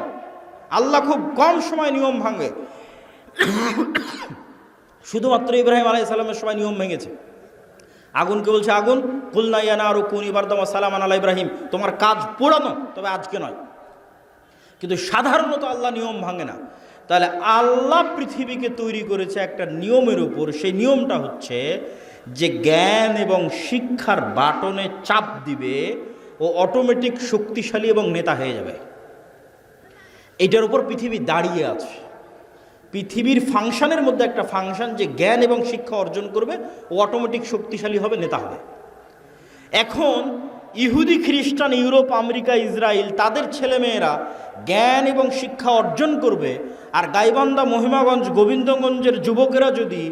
আল্লাহ খুব কম সময় নিয়ম ভাঙে। শুধুমাত্র ইব্রাহিম আলাইহিস সালামের সময় নিয়ম ভেঙেছে। আগুনকে বলছে, আগুন কুলনা ইয়া নারু কুনি বারদাম ওয়া সালামান আলা ইব্রাহিম, তোমার কাজ পোড়ানো, তবে আজকে নয়। কিন্তু সাধারণত আল্লাহ নিয়ম ভাঙে না। তাহলে আল্লাহ পৃথিবীকে তৈরি করেছে একটা নিয়মের উপর। সেই নিয়মটা হচ্ছে যে জ্ঞান এবং শিক্ষার বাটনে চাপ দিবে, ও অটোমেটিক শক্তিশালী এবং নেতা হয়ে যাবে। এটার উপর পৃথিবী দাঁড়িয়ে আছে। পৃথিবীর ফাংশনের মধ্যে একটা ফাংশন, যে জ্ঞান এবং শিক্ষা অর্জন করবে ও অটোমেটিক শক্তিশালী হবে, নেতা হবে। এখন ইহুদি, খ্রিস্টান, ইউরোপ, আমেরিকা, ইসরায়েল, তাদের ছেলেমেয়েরা জ্ঞান এবং শিক্ষা অর্জন করবে। আর গাইবান্ধা, মহিমাগঞ্জ, গোবিন্দগঞ্জের যুবকেরা যদি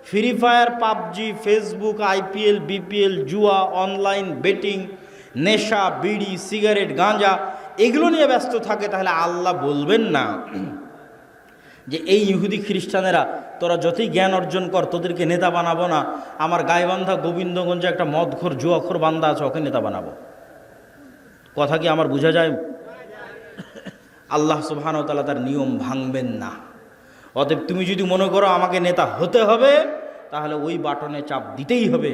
free fire, PUBG, Facebook, IPL, BPL, জুয়া, অনলাইন বেটিং, নেশা, বিড়ি, সিগারেট, গাঁজা এগুলো নিয়ে ব্যস্ত থাকে, তাহলে আল্লাহ বলবেন না যে এই ইহুদি খ্রিস্টানেরা তোরা যতই জ্ঞান অর্জন কর, তোদেরকে নেতা বানাবো না। আমার গাইবান্ধা, গোবিন্দগঞ্জে একটা মদখোর, জুয়াখোর বান্দা আছে, ওকে নেতা বানাবো। কথা কি আমার বোঝা যায়? আল্লাহ সুবহানাহু ওয়া তাআলা তার নিয়ম ভাঙবেন না। অতএব তুমি যদি মনে করো আমাকে নেতা হতে হবে, তাহলে ওই বাটনে চাপ দিতেই হবে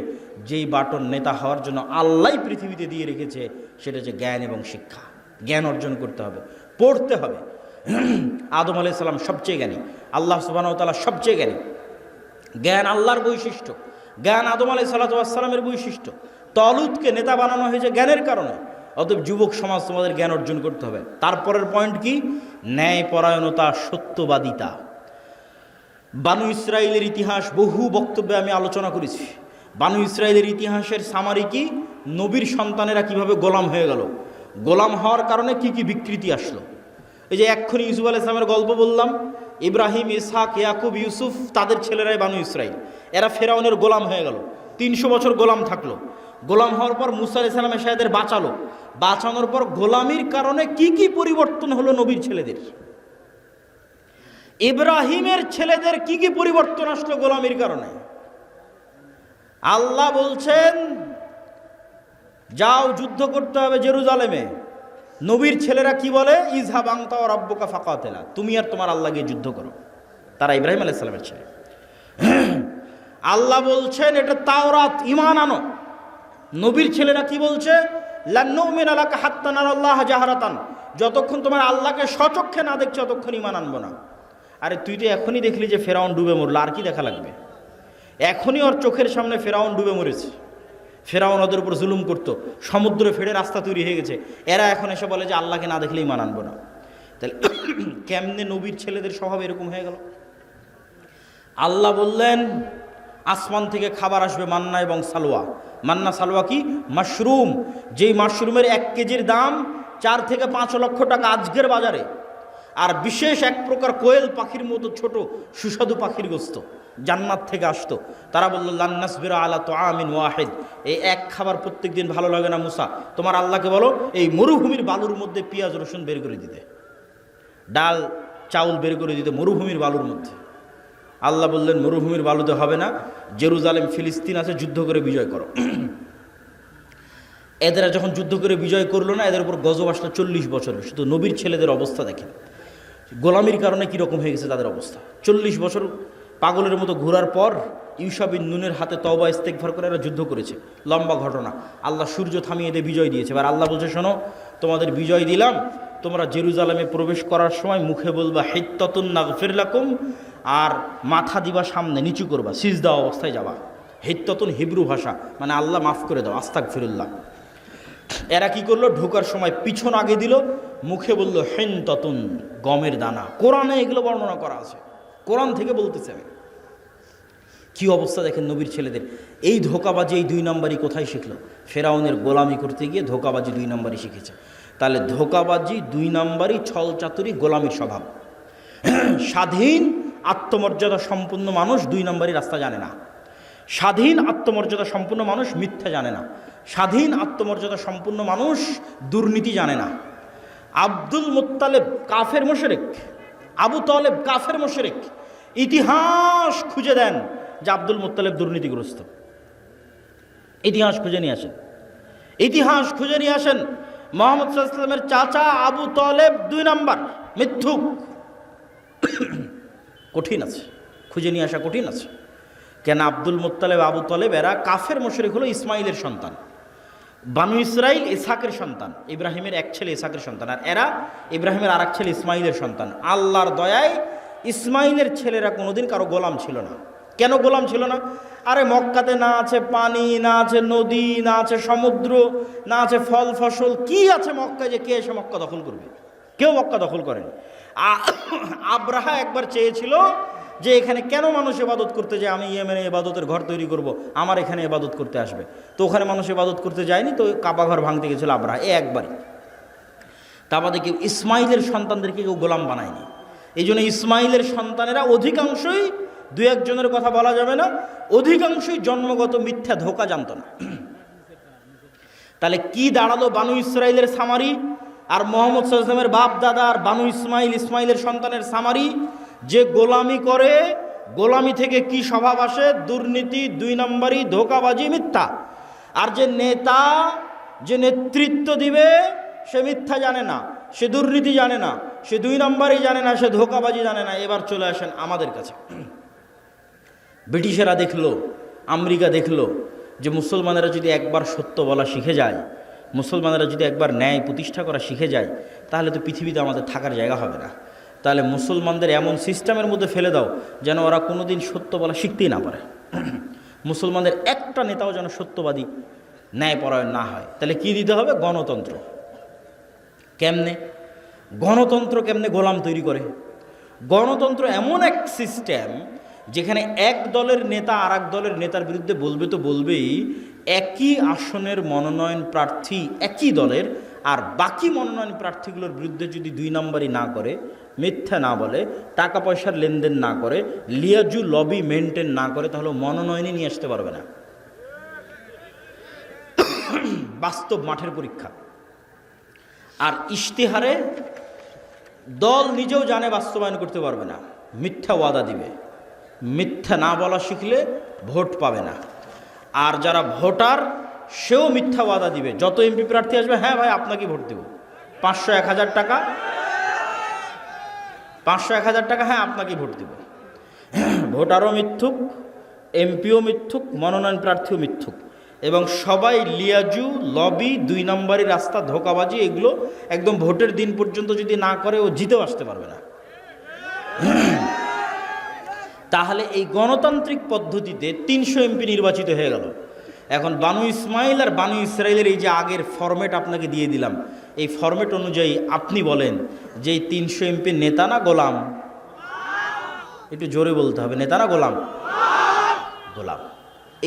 যেই বাটন নেতা হওয়ার জন্য আল্লাহ পৃথিবীতে দিয়ে রেখেছে, সেটা হচ্ছে জ্ঞান এবং শিক্ষা। জ্ঞান অর্জন করতে হবে, পড়তে হবে। আদম আলাইহিস সালাম সবচেয়ে জ্ঞানী, আল্লাহ সুবহানাহু ওয়া তাআলা সবচেয়ে জ্ঞানী। জ্ঞান আল্লাহর বৈশিষ্ট্য, জ্ঞান আদম আলাইহিস সালামের বৈশিষ্ট্য। তলুতকে নেতা বানানো হয়েছে জ্ঞানের কারণে। অতএব যুবক সমাজ, তোমাদের জ্ঞান অর্জন করতে হবে। তারপরের পয়েন্ট কি? ন্যায়পরায়ণতা, সত্যবাদিতা। বানু ইসরায়েলের ইতিহাস বহু বক্তব্যে আমি আলোচনা করেছি। বানু ইসরায়েলের ইতিহাসের সামারি কি? নবীর সন্তানেরা কিভাবে গোলাম হয়ে গেল, গোলাম হওয়ার কারণে কি কি বিকৃতি আসলো। এই যে এক্ষুনি ইউসুফ আলাইহিস সালামের গল্প বললাম, ইব্রাহিম, ইসহাক, ইয়াকুব, ইউসুফ, তাদের ছেলেরাই বানু ইসরায়েল। এরা ফেরাউনের গোলাম হয়ে গেল, 300 বছর গোলাম থাকলো। গোলাম হওয়ার পর মুসা আলাইহিস সালাম এসে এদের বাঁচালো। বাঁচানোর পর গোলামির কারণে কি কি পরিবর্তন হলো নবীর ছেলেদের। ইব্রাহিমের ছেলেদের কি কি পরিবর্তন আসলো গোলামির কারণে। আল্লাহ বলছেন যাও যুদ্ধ করতে হবে জেরুজালেমে। নবীর ছেলেরা কি বলে? ইযহাব আনতা ওয়া রাব্বুকা ফাকাতিলা, তুমি আর তোমার আল্লাহ গিয়ে যুদ্ধ করো। তারা ইব্রাহিম আলাইহিস সালামের ছেলে। আল্লাহ বলছেন এটা তাওরাত, ঈমান আনো। নবীর ছেলেরা কি বলছে? লান নুমিনা লাকা হাত্তা নারাল্লাহ জাহরাতান, যতক্ষণ তোমার আল্লাহকে স্বচক্ষে না দেখছো ততক্ষণ ঈমান আনবো না। আরে তুই তো এখনই দেখলি যে ফেরাউন ডুবে মরল, আর কি দেখা লাগবে? এখনই ওর চোখের সামনে ফেরাউন ডুবে মরেছে। ফেরাউন ওদের উপর জুলুম করতো, সমুদ্রে ফেড়ে রাস্তা তৈরি হয়ে গেছে, এরা এখন এসে বলে যে আল্লাহকে না দেখলে ঈমান আনবো না। তাহলে কেমনে নবীর ছেলেদের স্বভাব এরকম হয়ে গেল? আল্লাহ বললেন আসমান থেকে খাবার আসবে, মান্না এবং সালোয়া। মান্না সালোয়া কি? মাশরুম। যেই মাশরুমের 1 কেজির দাম 4 থেকে 5 লক্ষ টাকা আজকের বাজারে। আর বিশেষ এক প্রকার কোয়েল পাখির মতো ছোট সুস্বাদু পাখির গোস্ত জান্নাত থেকে আসতো। তারা বলল লান নাসবিরা আলা তুআমিন ওয়াহিদ, এই এক খাবার প্রত্যেক দিন ভালো লাগে না মুসা, তোমার আল্লাহকে বলো এই মরুভূমির বালুর মধ্যে পেঁয়াজ রসুন বের করে দিতে, ডাল চাউল বের করে দিতে মরুভূমির বালুর মধ্যে। আল্লাহ বললেন মরুভূমির বালুতে হবে না, জেরুজালেম ফিলিস্তিন আছে, যুদ্ধ করে বিজয় করো। এদের যখন যুদ্ধ করে বিজয় করলো না, এদের উপর গজব আসলো 40 বছরের। শুধু নবীর ছেলেদের অবস্থা দেখেন, গোলামির কারণে কীরকম হয়ে গেছে তাদের অবস্থা। 40 বছর পাগলের মতো ঘোরার পর ইউসা বিন নুনের হাতে তওবা ইস্তেগফার করে এরা যুদ্ধ করেছে, লম্বা ঘটনা। আল্লাহ সূর্য থামিয়ে দিয়ে বিজয় দিয়েছে। এবার আল্লাহ বলছে শোনো, তোমাদের বিজয় দিলাম, তোমরা জেরুজালেমে প্রবেশ করার সময় মুখে বলবা হিত্তাতুন নাগফির লাকুম, আর মাথা দিবা সামনে, নিচু করবা, সিজদা অবস্থায় যাবা। হিত্তাতুন হিব্রু ভাষা, মানে আল্লাহ মাফ করে দাও, আস্তাগফিরুল্লাহ। এরা কি করলো? ঢোকার সময় পিছন আগে দিল, মুখে বলল হিনতাতুন, গমের দানা। কোরআনে এগুলো বর্ণনা করা আছে, কোরআন থেকে বলতেছে। আমি কি অবস্থা দেখেন নবীর ছেলেদের। এই ধোকাবাজি, এই 2 নম্বরই কোথায় শিখলো? ফেরাউনের গোলামি করতে গিয়ে ধোকাবাজি 2 নম্বরই শিখেছে। তাহলে ধোকাবাজি 2 নম্বরই, ছল চাতুরি, গোলামির স্বভাব। স্বাধীন আত্মমর্যাদা সম্পন্ন মানুষ 2 নম্বরই রাস্তা জানে না। স্বাধীন আত্মমর্যাদা সম্পন্ন মানুষ মিথ্যা জানে না। স্বাধীন আত্মমর্যাদা সম্পন্ন মানুষ দুর্নীতি জানে না। আব্দুল মুত্তালেব কাফের মুশরিক, আবু তালেব কাফের মুশরিক। ইতিহাস খুঁজে দেন যে আব্দুল মুত্তালেব দুর্নীতিগ্রস্ত। ইতিহাস খুঁজে নিয়ে আসেন, ইতিহাস খুঁজে নিয়ে আসেন। মুহাম্মদ সাল্লাল্লাহু আলাইহি ওয়াসাল্লামের চাচা আবু তালেব 2 নম্বর মিথ্যুক। কঠিন আছে, খুঁজে নিয়ে আসা কঠিন আছে। কেন? আব্দুল মুত্তালেব, আবু তালেব এরা কাফের মুশরিক, হলো ইসমাইলের সন্তান। বানু ইসরাইল ইসহাকের সন্তান, ইব্রাহিমের এক ছেলে ইসহাকের সন্তান, আর এরা ইব্রাহিমের আর এক ছেলে ইসমাইলের সন্তান। আল্লাহর দয়ায় ইসমাইলের ছেলেরা কোনোদিন কারো গোলাম ছিল না। কেন গোলাম ছিল না? আরে মক্কাতে না আছে পানি, না আছে নদী, না আছে সমুদ্র, না আছে ফল ফসল, কি আছে মক্কায় যে কে এসে মক্কা দখল করবে? কেউ মক্কা দখল করেনি। আব্রাহা একবার চেয়েছিল যে এখানে কেন মানুষ ইবাদত করতে যায়, আমি ইয়েমেনে ইবাদতের ঘর তৈরি করব, আমার এখানে ইবাদত করতে আসবে। তো ওখানে মানুষ ইবাদত করতে যায়নি, তো কাবা ঘর ভাঙতে গেছিল আব্রাহা, একবারই। তা বাদে কেউ ইসমাইলের সন্তানদেরকে কেউ গোলাম বানায়নি। এই জন্য ইসমাইলের সন্তানেরা অধিকাংশই, 2-1 জনের কথা বলা যাবে না, অধিকাংশই জন্মগত মিথ্যা, ধোঁকা জানত না। তাহলে কি দাঁড়ালো? বানু ইসরাইলের সামারি আর মুহাম্মদ সাল্লাল্লাহু আলাইহি ওয়াসাল্লামের বাপ দাদা আর বানু ইসমাইল, ইসমাইলের সন্তানের সামারি। যে গোলামি করে, গোলামি থেকে কি স্বভাব আসে? দুর্নীতি, 2 নম্বরই, ধোঁকাবাজি, মিথ্যা। আর যে নেতা, যে নেতৃত্ব দিবে, সে মিথ্যা জানে না, সে দুর্নীতি জানে না, সে 2 নম্বরই জানে না, সে ধোঁকাবাজি জানে না। এবার চলে আসেন আমাদের কাছে। ব্রিটিশেরা দেখলো, আমেরিকা দেখলো যে মুসলমানেরা যদি একবার সত্য বলা শিখে যায়, মুসলমানেরা যদি একবার ন্যায় প্রতিষ্ঠা করা শিখে যায়, তাহলে তো পৃথিবীতে আমাদের থাকার জায়গা হবে না। তাহলে মুসলমানদের এমন সিস্টেমের মধ্যে ফেলে দাও যেন ওরা কোনোদিন সত্য বলা শিখতেই না পারে। মুসলমানদের একটা নেতাও যেন সত্যবাদী, ন্যায়পরায়ণ না হয়। তাহলে কি দিতে হবে? গণতন্ত্র। কেমনে গণতন্ত্র? কেমনে গোলাম তৈরি করে? গণতন্ত্র এমন এক সিস্টেম যেখানে এক দলের নেতা আর এক দলের নেতার বিরুদ্ধে বলবে তো বলবেই, একই আসনের মনোনয়ন প্রার্থী একই দলের, আর বাকি মনোনয়ন প্রার্থীগুলোর বিরুদ্ধে যদি 2 নম্বরই না করে, মিথ্যা না বলে, টাকা পয়সার লেনদেন না করে, লিয়াজু লবি মেনটেন না করে, তাহলে মনোনয়নই নিয়ে আসতে পারবে না। বাস্তব মাঠের পরীক্ষা। আর ইশতেহারে দল নিজেও জানে বাস্তবায়ন করতে পারবে না, মিথ্যা ওয়াদা দিবে। মিথ্যা না বলা শিখলে ভোট পাবে না। আর যারা ভোটার, সেও মিথ্যা ওয়াদা দিবে। যত এমপি প্রার্থী আসবে, হ্যাঁ ভাই আপনাকে ভোট দেব, 500-1000 টাকা, 500-1000 টাকা, হ্যাঁ আপনাকে ভোট দেব। ভোটারও মিথ্যুক, এমপিও মিথ্যুক, মনোনয়ন প্রার্থীও মিথ্যুক, এবং সবাই লিয়াজু, লবি, 2 নম্বরই রাস্তা, ধোঁকাবাজি, এগুলো একদম ভোটের দিন পর্যন্ত যদি না করে ও জিতেও আসতে পারবে না। তাহলে এই গণতান্ত্রিক পদ্ধতিতে 300 এমপি নির্বাচিত হয়ে গেল। এখন বানু ইসমাইল আর বানু ইসরায়েলের এই যে আগের ফরম্যাট আপনাকে দিয়ে দিলাম, এই ফরম্যাট অনুযায়ী আপনি বলেন যে এই 300 এমপি নেতা না গোলাম? একটু জোরে বলতে হবে, নেতা না গোলাম? গোলাম।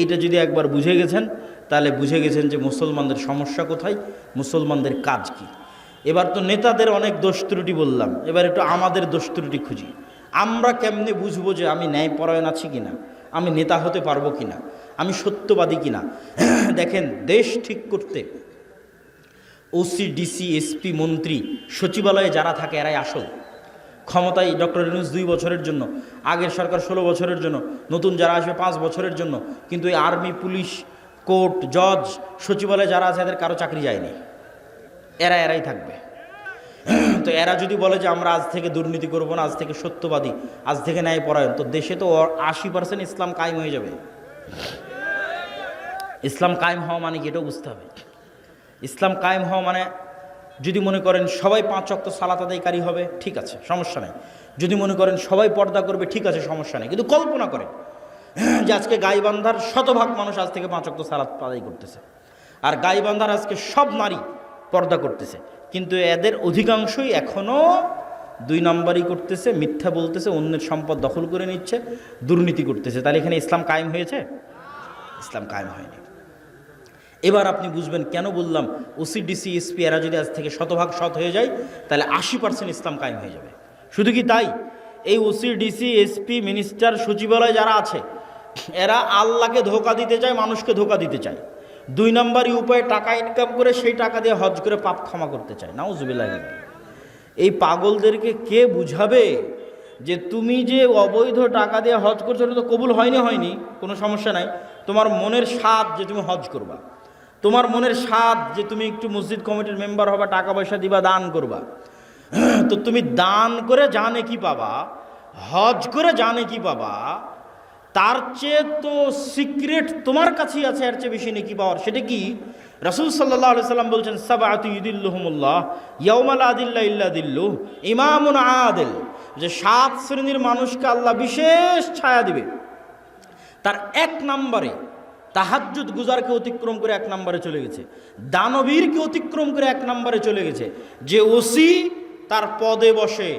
এইটা যদি একবার বুঝে গেছেন তাহলে বুঝে গেছেন যে মুসলমানদের সমস্যা কোথায়, মুসলমানদের কাজ কি। এবার তো নেতাদের অনেক দোষ ত্রুটি বললাম, এবার একটু আমাদের দোষ ত্রুটি খুঁজি। আমরা কেমনে বুঝবো যে আমি ন্যায়পরায়ণ আছি কিনা, আমি নেতা হতে পারবো কিনা, আমি সত্যবাদী কিনা? দেখেন, দেশ ঠিক করতে ওসি, ডিসি, এসপি, মন্ত্রী, সচিবালয়ে যারা থাকে এরাই আসল। ক্ষমতায় ডক্টর ইউনূস 2 বছরের জন্য, আগের সরকার 16 বছরের জন্য, নতুন যারা আসবে 5 বছরের জন্য। কিন্তু এই আর্মি, পুলিশ, কোর্ট, জজ, সচিবালয়ে যারা আছে এদের কারো চাকরি যায়নি, এরাই থাকবে। তো এরা যদি বলে যে আমরা আজ থেকে দুর্নীতি করবো না, আজ থেকে সত্যবাদী, আজ থেকে ন্যায়পরায়ণ, তো দেশে তো 80% ইসলাম কায়েম হয়ে যাবে। ইসলাম কায়েম হওয়া মানে কি এটাও বুঝতে হবে। ইসলাম কায়েম হওয়া মানে, যদি মনে করেন সবাই 5 ওয়াক্ত সালাত আদায়কারী হবে, ঠিক আছে, সমস্যা নেই। যদি মনে করেন সবাই পর্দা করবে, ঠিক আছে, সমস্যা নেই। কিন্তু কল্পনা করেন যে আজকে গাইবান্ধার শতভাগ মানুষ আজ থেকে 5 ওয়াক্ত সালাত আদায় করতেছে, আর গাইবান্ধার আজকে সব নারী পর্দা করতেছে, কিন্তু এদের অধিকাংশই এখনও 2 নম্বরই করতেছে, মিথ্যা বলতেছে, অন্যের সম্পদ দখল করে নিচ্ছে, দুর্নীতি করতেছে। তাহলে এখানে ইসলাম কায়েম হয়েছে? ইসলাম কায়েম হয়নি। এবার আপনি বুঝবেন কেন বললাম ওসি, ডিসি, এসপি এরা যদি আজ থেকে শতভাগ সৎ হয়ে যায় তাহলে 80% ইসলাম কায়েম হয়ে যাবে। শুধু কি তাই, এই ওসি, ডিসি, এসপি, মিনিস্টার, সচিবালয় যারা আছে এরা আল্লাহকে ধোঁকা দিতে চায়, মানুষকে ধোঁকা দিতে চায়। 2 নম্বরই উপায়ে টাকা ইনকাম করে সেই টাকা দিয়ে হজ করে পাপ ক্ষমা করতে চায়। নাউজুবিল্লাহ। এই পাগলদেরকে কে বুঝাবে যে তুমি যে অবৈধ টাকা দিয়ে হজ করছো ওটা তো কবুল হয়নি, কোনো সমস্যা নাই। তোমার মনের স্বাদ যে তুমি হজ করবা, তোমার মনের স্বাদ যে তুমি একটু মসজিদ কমিটির মেম্বার হবা, টাকা পয়সা দিবা, দান করবা, তো তুমি দান করে জানে কি পাবা, হজ করে জানে কি পাবা, তার চেয়ে তো সিক্রেট তোমার কাছেই আছে, এর চেয়ে বেশি নেকি পাওয়ার। সেটা কি? রাসূল সাল্লাল্লাহু আলাইহি সাল্লাম বলছেন, সাবআতু ইউদিল্লুহুমুল্লাহ ইয়াউমা লা দিল্লা ইল্লা দিল্লুহ, ইমামুন আদিল, যে 7 শ্রেণীর মানুষকে আল্লাহ বিশেষ ছায়া দিবে। তার 1 নম্বরে তাহাজ্জুদ গুজারকে অতিক্রম করে 1 নম্বরে চলে গেছে, দানবীরকে অতিক্রম করে 1 নম্বরে চলে গেছে, যে ওসি তার পদে বসে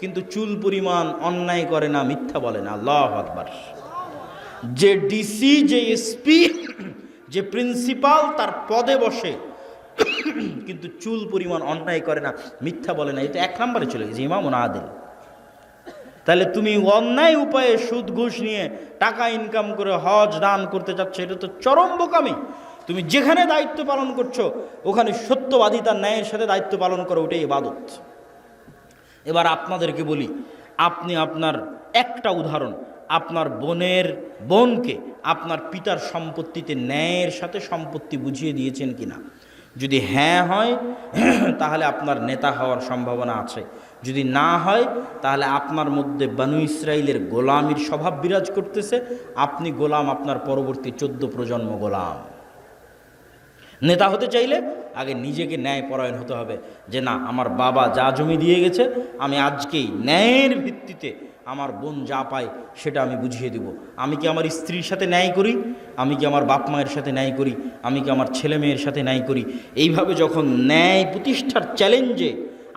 কিন্তু চুল পরিমাণ অন্যায় করে না, মিথ্যা বলে না। আল্লাহু আকবার। যে ডিসি, যে এসপি, যে প্রিন্সিপাল তার পদে বসে কিন্তু চুল পরিমাণ অন্যায় করে না, মিথ্যা বলে না, এটা 1 নম্বরে চলে গেছে, ইমামুন আদিল। তাহলে তুমি অন্যায় উপায়ে সুদ ঘুষ নিয়ে টাকা ইনকাম করে হজ দান করতে চাচ্ছ, এটা তো চরম বোকামি। তুমি যেখানে দায়িত্ব পালন করছো ওখানে সত্যবাদিতার ন্যায়ের সাথে দায়িত্ব পালন করো, ওটাই ইবাদত। এবার আপনাদেরকে বলি, আপনি আপনার একটা উদাহরণ, আপনার বোনকে আপনার পিতার সম্পত্তিতে ন্যায়ের সাথে সম্পত্তি বুঝিয়ে দিয়েছেন কিনা? যদি হ্যাঁ হয় তাহলে আপনার নেতা হওয়ার সম্ভাবনা আছে, যদি না হয় তাহলে আপনার মধ্যে বানু ইসরাইলের গোলামির স্বভাব বিরাজ করতেছে, আপনি গোলাম, আপনার পরবর্তী 14 প্রজন্ম গোলাম। নেতা হতে চাইলে আগে নিজেকে ন্যায়পরায়ণ হতে হবে, যে না, আমার বাবা যা জমি দিয়ে গেছে আমি আজকেই ন্যায়ের ভিত্তিতে আমার বোন যা পায় সেটা আমি বুঝিয়ে দেব। আমি কি আমার স্ত্রীর সাথে ন্যায় করি, আমি কি আমার বাপ মায়ের সাথে ন্যায় করি, আমি কি আমার ছেলে মেয়ের সাথে ন্যায় করি। এইভাবে যখন ন্যায় প্রতিষ্ঠার চ্যালেঞ্জে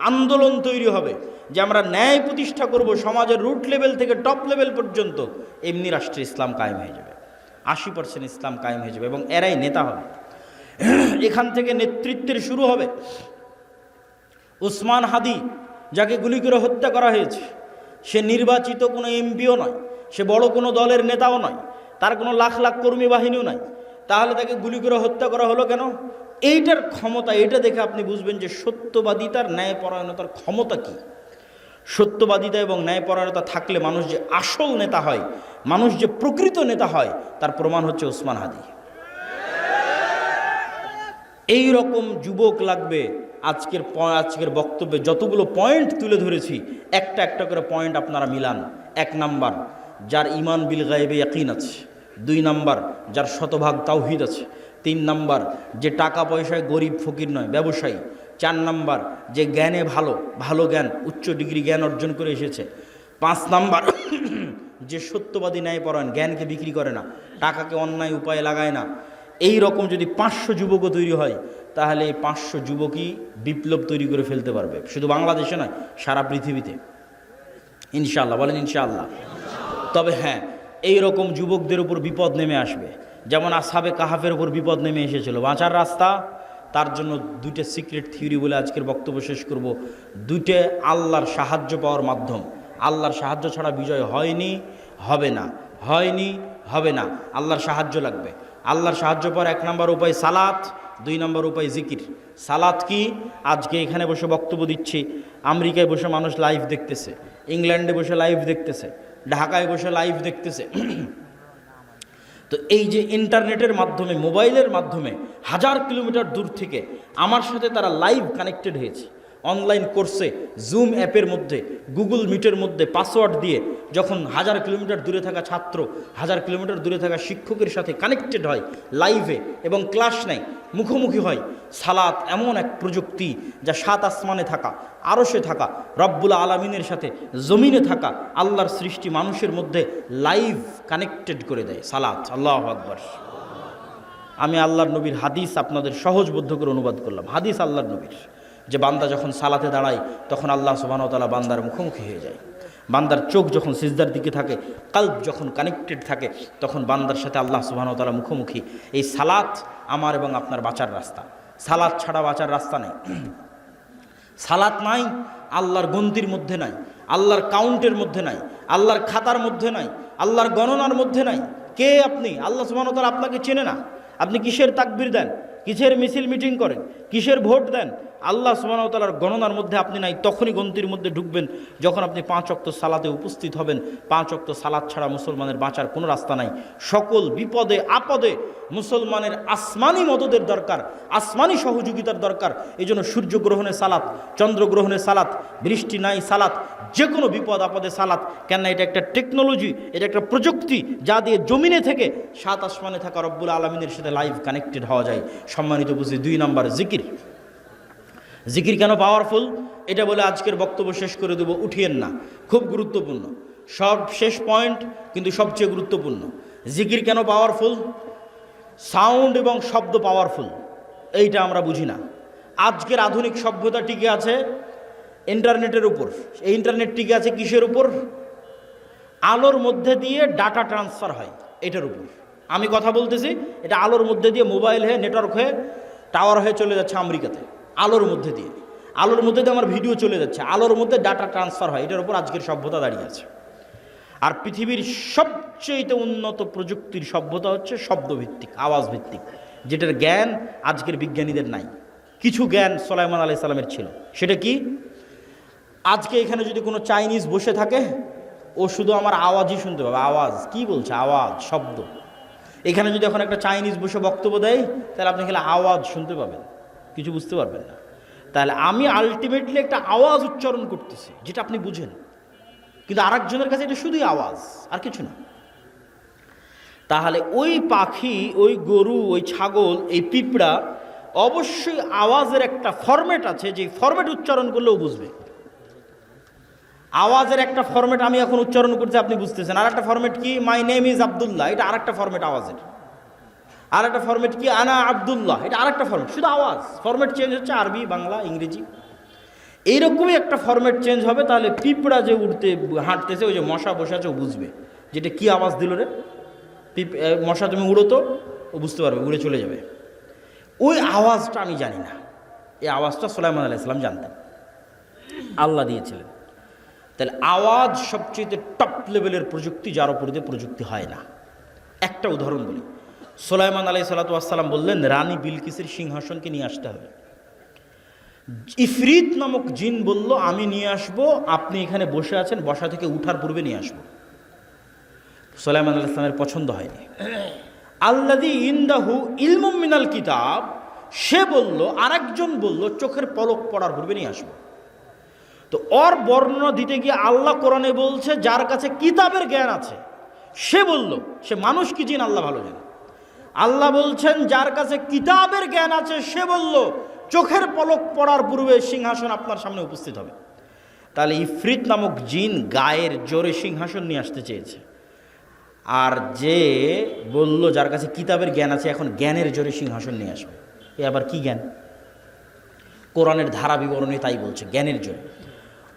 আন্দোলন তৈরি হবে যে আমরা ন্যায় প্রতিষ্ঠা করব সমাজের রুট লেভেল থেকে টপ লেভেল পর্যন্ত, এমনি রাষ্ট্রে ইসলাম কায়েম হয়ে যাবে, 80% ইসলাম কায়েম হয়ে যাবে, এবং এরাই নেতা হবে। এখান থেকে নেতৃত্বের শুরু হবে। ওসমান হাদি, যাকে গুলি করে হত্যা করা হয়েছে, সে নির্বাচিত কোনো এমপিও নয়, সে বড় কোনো দলের নেতাও নয়, তার কোনো লাখ লাখ কর্মী বাহিনীও নাই, তাহলে তাকে গুলি করে হত্যা করা হলো কেন? এইটার ক্ষমতা, এটা দেখে আপনি বুঝবেন যে সত্যবাদিতার ন্যায়পরায়ণতার ক্ষমতা কি। সত্যবাদিতা এবং ন্যায়পরায়ণতা থাকলে মানুষ যে আসল নেতা হয়, মানুষ যে প্রকৃত নেতা হয়, তার প্রমাণ হচ্ছে ওসমান হাদি। এই রকম যুবক লাগবে। আজকের বক্তব্যে যতগুলো পয়েন্ট তুলে ধরেছি, একটা একটা করে পয়েন্ট আপনারা মিলান। 1 নাম্বার, যার ইমান বিল গায়বে ইয়াকিন আছে, 2 নাম্বার যার শতভাগ তাওহীদ আছে, 3 নাম্বার যে টাকা পয়সায় গরিব ফকির নয়, ব্যবসায়ী, 4 নাম্বার যে জ্ঞানে ভালো জ্ঞান, উচ্চ ডিগ্রি জ্ঞান অর্জন করে এসেছে, 5 নাম্বার যে সত্যবাদী ন্যায়পরায়ণ, জ্ঞানকে বিক্রি করে না, টাকাকে অন্যায় উপায়ে লাগায় না। এই রকম যদি 500 যুবকও তৈরি হয়, তাহলে এই 500 যুবকই বিপ্লব তৈরি করে ফেলতে পারবে, শুধু বাংলাদেশে নয়, সারা পৃথিবীতে, ইনশাআল্লাহ। বলেন ইনশাআল্লাহ। তবে হ্যাঁ, এই রকম যুবকদের উপর বিপদ নেমে আসবে, যেমন আসহাবে কাহাফের উপর বিপদ নেমে এসেছিল। বাঁচার রাস্তা, তার জন্য 2টে সিক্রেট থিওরি বলে আজকের বক্তব্য শেষ করব। 2টে আল্লাহর সাহায্য পাওয়ার মাধ্যম। আল্লাহর সাহায্য ছাড়া বিজয় হয়নি, হবে না, হয়নি, হবে না। আল্লাহর সাহায্য লাগবে। আল্লাহর সাহায্য পাওয়ার 1 নম্বর উপায় সালাত, 2 নম্বর উপায় জিকির। সালাত কি? আজকে এখানে বসে বক্তব্য দিচ্ছি, আমেরিকায় বসে মানুষ লাইভ দেখতেছে, ইংল্যান্ডে বসে লাইভ দেখতেছে, ঢাকায় বসে লাইভ দেখতেছে। তো এই যে ইন্টারনেটের মাধ্যমে, মোবাইলের মাধ্যমে 1000 কিলোমিটার দূর থেকে আমার সাথে তারা লাইভ কানেক্টেড হয়েছে। অনলাইন কোর্সে জুম অ্যাপের মধ্যে, গুগল মিটের মধ্যে পাসওয়ার্ড দিয়ে যখন 1000 কিলোমিটার দূরে থাকা ছাত্র 1000 কিলোমিটার দূরে থাকা শিক্ষকের সাথে কানেক্টেড হয় লাইভে এবং ক্লাস নেয়, মুখোমুখি হয়। সালাত এমন এক প্রযুক্তি যা 7 আসমানে থাকা, আরশে থাকা, রব্বুল আলামিনের সাথে জমিনে থাকা আল্লাহর সৃষ্টি মানুষের মধ্যে লাইভ কানেক্টেড করে দেয় সালাত। আল্লাহু আকবার। আমি আল্লাহর নবীর হাদিস আপনাদের সহজবোধ্য করে অনুবাদ করলাম। হাদিস আল্লাহর নবীর, যে বান্দা যখন সালাতে দাঁড়ায় তখন আল্লাহ সুবহানাহু ওয়া তাআলা বান্দার মুখোমুখি হয়ে যায়। বান্দার চোখ যখন সিজদার দিকে থাকে, কলব যখন কানেক্টেড থাকে, তখন বান্দার সাথে আল্লাহ সুবহানাহু ওয়া তাআলা মুখোমুখি। এই সালাত আমার এবং আপনার বাঁচার রাস্তা। সালাত ছাড়া বাঁচার রাস্তা নেই। সালাত নাই, আল্লাহর গন্তির মধ্যে নাই, আল্লাহর কাউন্টের মধ্যে নাই, আল্লাহর খাতার মধ্যে নাই, আল্লাহর গণনার মধ্যে নাই। কে আপনি? আল্লাহ সুবহানাহু ওয়া তাআলা আপনাকে চেনে না। আপনি কিসের তাকবীর দেন, কিসের মিছিল মিটিং করেন, কিসের ভোট দেন, আল্লাহ সুবহানাহু ওয়া তাআলার গণনার মধ্যে আপনি নাই। তখনই গন্তির মধ্যে ঢুকবেন যখন আপনি 5 ওয়াক্ত সালাতে উপস্থিত হবেন। 5 ওয়াক্ত সালাত ছাড়া মুসলমানের বাঁচার কোনো রাস্তা নাই। সকল বিপদে আপদে মুসলমানের আসমানি মদদের দরকার, আসমানি সহযোগিতার দরকার। এই জন্য সূর্যগ্রহণে সালাত, চন্দ্রগ্রহণে সালাত, বৃষ্টি নাই সালাত, যে কোনো বিপদ আপদে সালাত। কেন? এটা একটা টেকনোলজি, এটা একটা প্রযুক্তি যা দিয়ে জমিনে থেকে 7 আসমানে থাকা রব্বুল আলামিনের সাথে লাইভ কানেক্টেড হওয়া যায়। সম্মানিত বুঝি 2 নম্বর জিকির। জিকির কেন পাওয়ারফুল এটা বলে আজকের বক্তব্য শেষ করে দেব। উঠিয়েন না, খুব গুরুত্বপূর্ণ, সব শেষ পয়েন্ট কিন্তু সবচেয়ে গুরুত্বপূর্ণ। জিকির কেন পাওয়ারফুল? সাউন্ড এবং শব্দ পাওয়ারফুল, এইটা আমরা বুঝি না। আজকের আধুনিক সভ্যতা টিকে আছে ইন্টারনেটের উপর। এই ইন্টারনেট টিকে আছে কিসের উপর? আলোর মধ্যে দিয়ে ডাটা ট্রান্সফার হয়, এটার উপর। আমি কথা বলতেছি, এটা আলোর মধ্যে দিয়ে মোবাইল হয়ে, নেটওয়ার্ক হয়ে, টাওয়ার হয়ে চলে যাচ্ছে আমেরিকাতে। আলোর মধ্যে দিয়ে, আলোর মধ্যে দিয়ে আমার ভিডিও চলে যাচ্ছে, আলোর মধ্যে ডাটা ট্রান্সফার হয়। এটার উপর আজকের সভ্যতা দাঁড়িয়ে আছে। আর পৃথিবীর সবচেয়ে উন্নত প্রযুক্তির সভ্যতা হচ্ছে শব্দভিত্তিক, আওয়াজ ভিত্তিক, যেটার জ্ঞান আজকের বিজ্ঞানীদের নাই। কিছু জ্ঞান সুলাইমান আলাইহিস সালামের ছিল। সেটা কি? আজকে এখানে যদি কোনো চাইনিজ বসে থাকে, ও শুধু আমার আওয়াজই শুনতে পাবে। আওয়াজ কি বলছে? আওয়াজ, শব্দ। এখানে যদি এখন একটা চাইনিজ বসে বক্তব্য দেয়, তাহলে আপনি খেলে আওয়াজ শুনতে পাবেন, কিছু বুঝতে পারবেন না। তাহলে আমি আলটিমেটলি একটা আওয়াজ উচ্চারণ করতেছি, যেটা আপনি বুঝেন, কিন্তু আরেকজনের কাছে এটা শুধুই আওয়াজ, আর কিছু না। তাহলে ওই পাখি, ওই গরু, ওই ছাগল, এই পিঁপড়া অবশ্যই আওয়াজের একটা ফরম্যাট আছে, যে ফরম্যাট উচ্চারণ করলেও বুঝবে। আওয়াজের একটা ফরম্যাট আমি এখন উচ্চারণ করছি, আপনি বুঝতেছেন। আর একটা ফরম্যাট কি? মাই নেম ইজ আব্দুল্লাহ, এটা আরেকটা ফরম্যাট আওয়াজের। আর একটা ফরম্যাট কি? আনা আব্দুল্লাহ, এটা আরেকটা ফরম্যাট। শুধু আওয়াজ, ফরম্যাট চেঞ্জ হচ্ছে, আরবি, বাংলা, ইংরেজি, এইরকমই একটা ফরম্যাট চেঞ্জ হবে। তাহলে পিঁপড়া যে উঠতে হাঁটতেছে, ওই যে মশা বসে আছে, ও বুঝবে যেটা কি আওয়াজ দিল রে। মশা তুমি উড়ো তো, ও বুঝতে পারবে, উড়ে চলে যাবে। ওই আওয়াজটা আমি জানি না, এই আওয়াজটা সুলাইমান আলাইহিস সালাম জানতেন, আল্লাহ দিয়েছিলেন। তাহলে আওয়াজ সবচেয়ে টপ লেভেলের প্রযুক্তি, যার উপর দিয়ে প্রযুক্তি হয় না। একটা উদাহরণ বলি। সুলাইমান আলাইহিস সালাম বললেন, রানী বিলকিসের সিংহাসনকে নিয়ে আসতে হবে। ইফরিত নামক জিন বলল, আমি নিয়ে আসবো, আপনি এখানে বসে আছেন, বসা থেকে উঠার পূর্বে নিয়ে আসবো। সুলাইমান আলাইহিস সালামের পছন্দ হয়নি। আল্লাযী ইনদাহু ইলমুম মিনাল কিতাব, সে বলল, আরেকজন বলল, চোখের পলক পড়ার পূর্বে নিয়ে আসবো। তো ওর বর্ণনা দিতে গিয়ে আল্লাহ কোরআনে বলছে, যার কাছে কিতাবের জ্ঞান আছে, সে বলল, সে মানুষ কি জিন আল্লাহ ভালো জানে। আল্লাহ বলছেন যার কাছে কিতাবের জ্ঞান আছে সে বলল চোখের পলক পড়ার পূর্বে সিংহাসন আপনার সামনে উপস্থিত হবে। তাহলে ইফরিত নামক জিন গায়ের জোরে সিংহাসন নিয়ে আসতে চেয়েছে। আর যে বলল যার কাছে কিতাবের জ্ঞান আছে এখন জ্ঞানের জোরে সিংহাসন নিয়ে আসবে, এ আবার কি জ্ঞান? কোরআনের ধারা বিবরণী তাই বলছে, জ্ঞানের জোরে।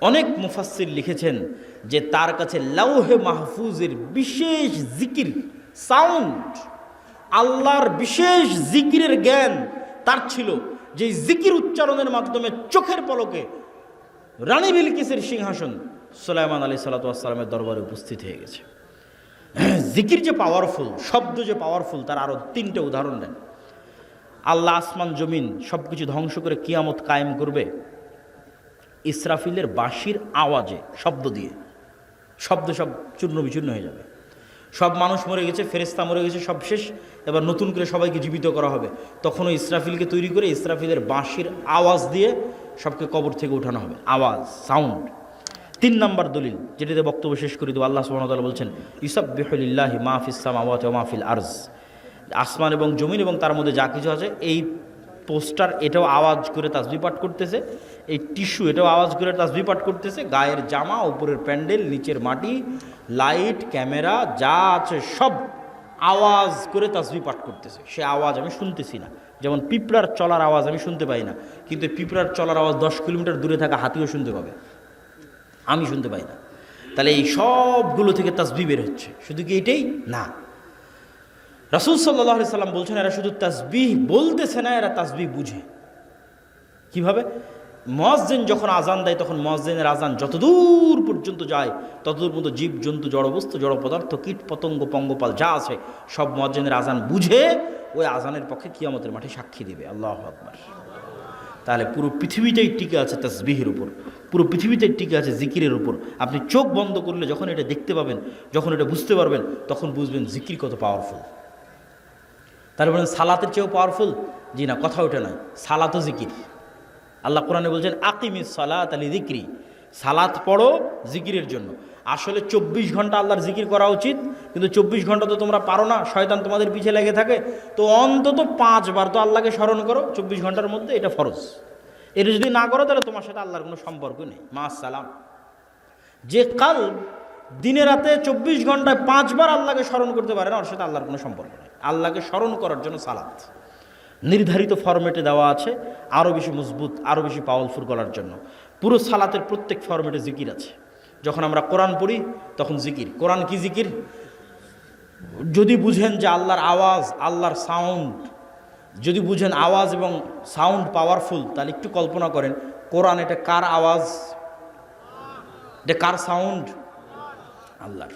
অনেক মুফাসসির লিখেছেন যে তার কাছে লাউহে মাহফুজের বিশেষ জিকির সাউন্ড, আল্লাহর বিশেষ জিকিরের জ্ঞান তার ছিল, যে জিকির উচ্চারণের মাধ্যমে চোখের পলকে রানী বিলকিসের সিংহাসন সুলাইমান আলাইহিস সালাতু ওয়াস সালামের দরবারে উপস্থিত হয়ে গেছে। জিকির যে পাওয়ারফুল, শব্দ যে পাওয়ারফুল, তার আরও 3টে উদাহরণ দেন। আল্লাহ আসমান জমিন সব কিছু ধ্বংস করে কিয়ামত কায়েম করবে ইসরাফিলের বাঁশির আওয়াজে, শব্দ দিয়ে। শব্দ সব চূর্ণ বিচূর্ণ হয়ে যাবে, সব মানুষ মরে গেছে, ফেরেশতা মরে গেছে, সব শেষ। এবার নতুন করে সবাইকে জীবিত করা হবে। তখনও ইসরাফিলকে তৈরি করে ইসরাফিলের বাঁশির আওয়াজ দিয়ে সবকে কবর থেকে উঠানো হবে, আওয়াজ, সাউন্ড। 3 নম্বর দলিল, যেটিতে বক্তব্য শেষ করে দেবো, আল্লাহ সুবহানাহু ওয়া তাআলা বলছেন ইউসাব্বিহু লিল্লাহি মা ফিস সামাওয়াতি ওয়া মা ফিল আরজ। আসমান এবং জমিন এবং তার মধ্যে যা কিছু আছে, এই পোস্টার এটাও আওয়াজ করে তাসবিহ পাঠ করতেছে, এই টিস্যু এটাও আওয়াজ করে তাসবিহ পাঠ করতেছে, গায়ের জামা, উপরের প্যান্ডেল, নিচের মাটি, লাইট, ক্যামেরা যা আছে সব আওয়াজ করে তাসবিহ পাঠ করতেছে। সে আওয়াজ আমি শুনতেছি না, যেমন পিঁপড়ার চলার আওয়াজ আমি শুনতে পাই না, কিন্তু পিঁপড়ার চলার আওয়াজ 10 কিলোমিটার দূরে থাকা হাতিও শুনতে পাবে, আমি শুনতে পাই না। তাহলে এই সবগুলো থেকে তাসবিহ বের হচ্ছে। শুধু কি এটাই না, রাসূল সাল্লাল্লাহু আলাইহি সাল্লাম বলছেন এরা শুধু তাসবিহ বলতেছে না, এরা তাসবিহ বুঝে। কিভাবে? মুয়াজ্জিন যখন আজান দেয় তখন মুয়াজ্জিনের আজান যতদূর পর্যন্ত যায় ততদূর পর্যন্ত জীব জন্তু, জড়বস্তু, জড় পদার্থ, কীট পতঙ্গ, পঙ্গপাল যা আছে সব মুয়াজ্জিনের আজান বুঝে ওই আজানের পক্ষে কিয়ামতের মাঠে সাক্ষী দেবে। আল্লাহু আকবার। তাহলে পুরো পৃথিবীটাই টিকে আছে তাসবিহের উপর, পুরো পৃথিবীটাই টিকে আছে জিকিরের উপর। আপনি চোখ বন্ধ করলে যখন এটা দেখতে পাবেন, যখন এটা বুঝতে পারবেন, তখন বুঝবেন জিকির কত পাওয়ারফুল। তাহলে বলেন সালাতের চেয়েও পাওয়ারফুল? জি না, কথা ওঠে নয়, সালাতও জিকির। আল্লাহ কোরআনে বলছেন আকিমিস সালাত লিযিকরি, সালাত পড়ো জিকিরের জন্য। আসলে 24 ঘন্টা আল্লাহর জিকির করা উচিত, কিন্তু 24 ঘন্টা তো তোমরা পারো না, শয়তান তোমাদের পিছে লেগে থাকে। তো অন্তত 5 বার তো আল্লাহকে স্মরণ করো 24 ঘন্টার মধ্যে, এটা ফরজ। এটা যদি না করো তাহলে তোমার সাথে আল্লাহর কোনো সম্পর্ক নেই। মা সালাম। যে কাল দিনে রাতে 24 ঘন্টায় 5 বার আল্লাহকে স্মরণ করতে পারে না, ওর সাথে আল্লাহর কোনো সম্পর্ক নেই। আল্লাহকে স্মরণ করার জন্য সালাত নির্ধারিত ফরম্যাটে দেওয়া আছে, আরও বেশি মজবুত, আরও বেশি পাওয়ারফুল করার জন্য। পুরো সালাতের প্রত্যেক ফরম্যাটে জিকির আছে। যখন আমরা কোরআন পড়ি তখন জিকির। কোরআন কি জিকির? যদি বুঝেন যে আল্লাহর আওয়াজ, আল্লাহর সাউন্ড, যদি বুঝেন আওয়াজ এবং সাউন্ড পাওয়ারফুল, তাহলে একটু কল্পনা করেন কোরআন এটা কার আওয়াজ, এটা কার সাউন্ড? আল্লাহর।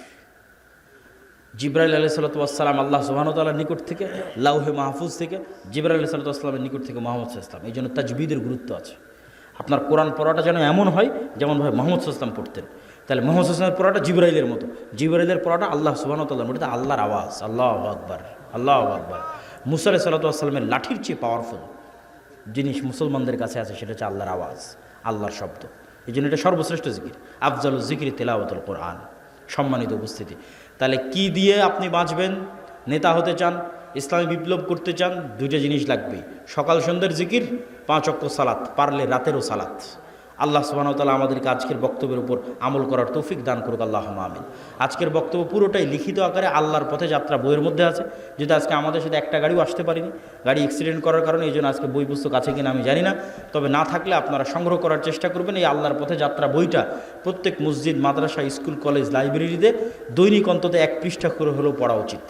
জিবরাইল আলাইহিসসালাতু ওয়াসসালাম আল্লাহ সুবহানাহু ওয়া তাআলার নিকট থেকে, লাউহে মাহফুজ থেকে, জিবরাইল আলাইহিসসালাতু ওয়াসসালামের নিকট থেকে মুহাম্মদ সাল্লাল্লাহু আলাইহি ওয়াসাল্লাম। এই জন্য তাজবিদের গুরুত্ব আছে। আপনার কোরআন পড়াটা যেন এমন হয় যেমনভাবে মুহাম্মদ সাল্লাল্লাহু আলাইহি ওয়াসাল্লাম পড়তেন। তাহলে মুহাম্মদ সাল্লাল্লাহু আলাইহি ওয়াসাল্লামের পড়াটা জিবরাইলের মতো, জিবরাইলের পড়াটা আল্লাহ সুবহানাহু ওয়া তাআলার মতো, আল্লাহর আওয়াজ। আল্লাহু আকবার, আল্লাহু আকবার। মুসা আলাইহিসসালাতু ওয়াসসালামের লাঠির চেয়ে পাওয়ারফুল জিনিস মুসলমানদের কাছে আছে, সেটা হচ্ছে আল্লাহর আওয়াজ, আল্লাহর শব্দ। এই জন্য এটা সর্বশ্রেষ্ঠ জিকির। আফজালুজ জিকির তিলাওয়াতুল কোরআন। সম্মানিত উপস্থিতি, তাহলে কি দিয়ে আপনি বাঁচবেন? নেতা হতে চান, ইসলামী বিপ্লব করতে চান, 2টা জিনিস লাগবেই, সকাল সন্ধ্যের জিকির, 5 ওয়াক্ত সালাত, পারলে রাতেরও সালাত। আল্লাহ সুবহানাহু ওয়া তাআলা আমাদেরকে আজকের বক্তব্যের উপর আমল করার তৌফিক দান করুক, আল্লাহুম্মা আমিন। আজকের বক্তব্য পুরোটাই লিখিত আকারে আল্লাহর পথে যাত্রা বইয়ের মধ্যে আছে, যেটা আজকে আমাদের সাথে একটা গাড়িও আসতে পারিনি, গাড়ি অ্যাক্সিডেন্ট করার কারণে। এই জন্য আজকে বই পুস্তক আছে কিনা আমি জানি না, তবে না থাকলে আপনারা সংগ্রহ করার চেষ্টা করবেন। এই আল্লাহর পথে যাত্রা বইটা প্রত্যেক মসজিদ, মাদ্রাসা, স্কুল, কলেজ, লাইব্রেরিতে দৈনিক অন্তত 1 পৃষ্ঠা করে হলেও পড়া উচিত।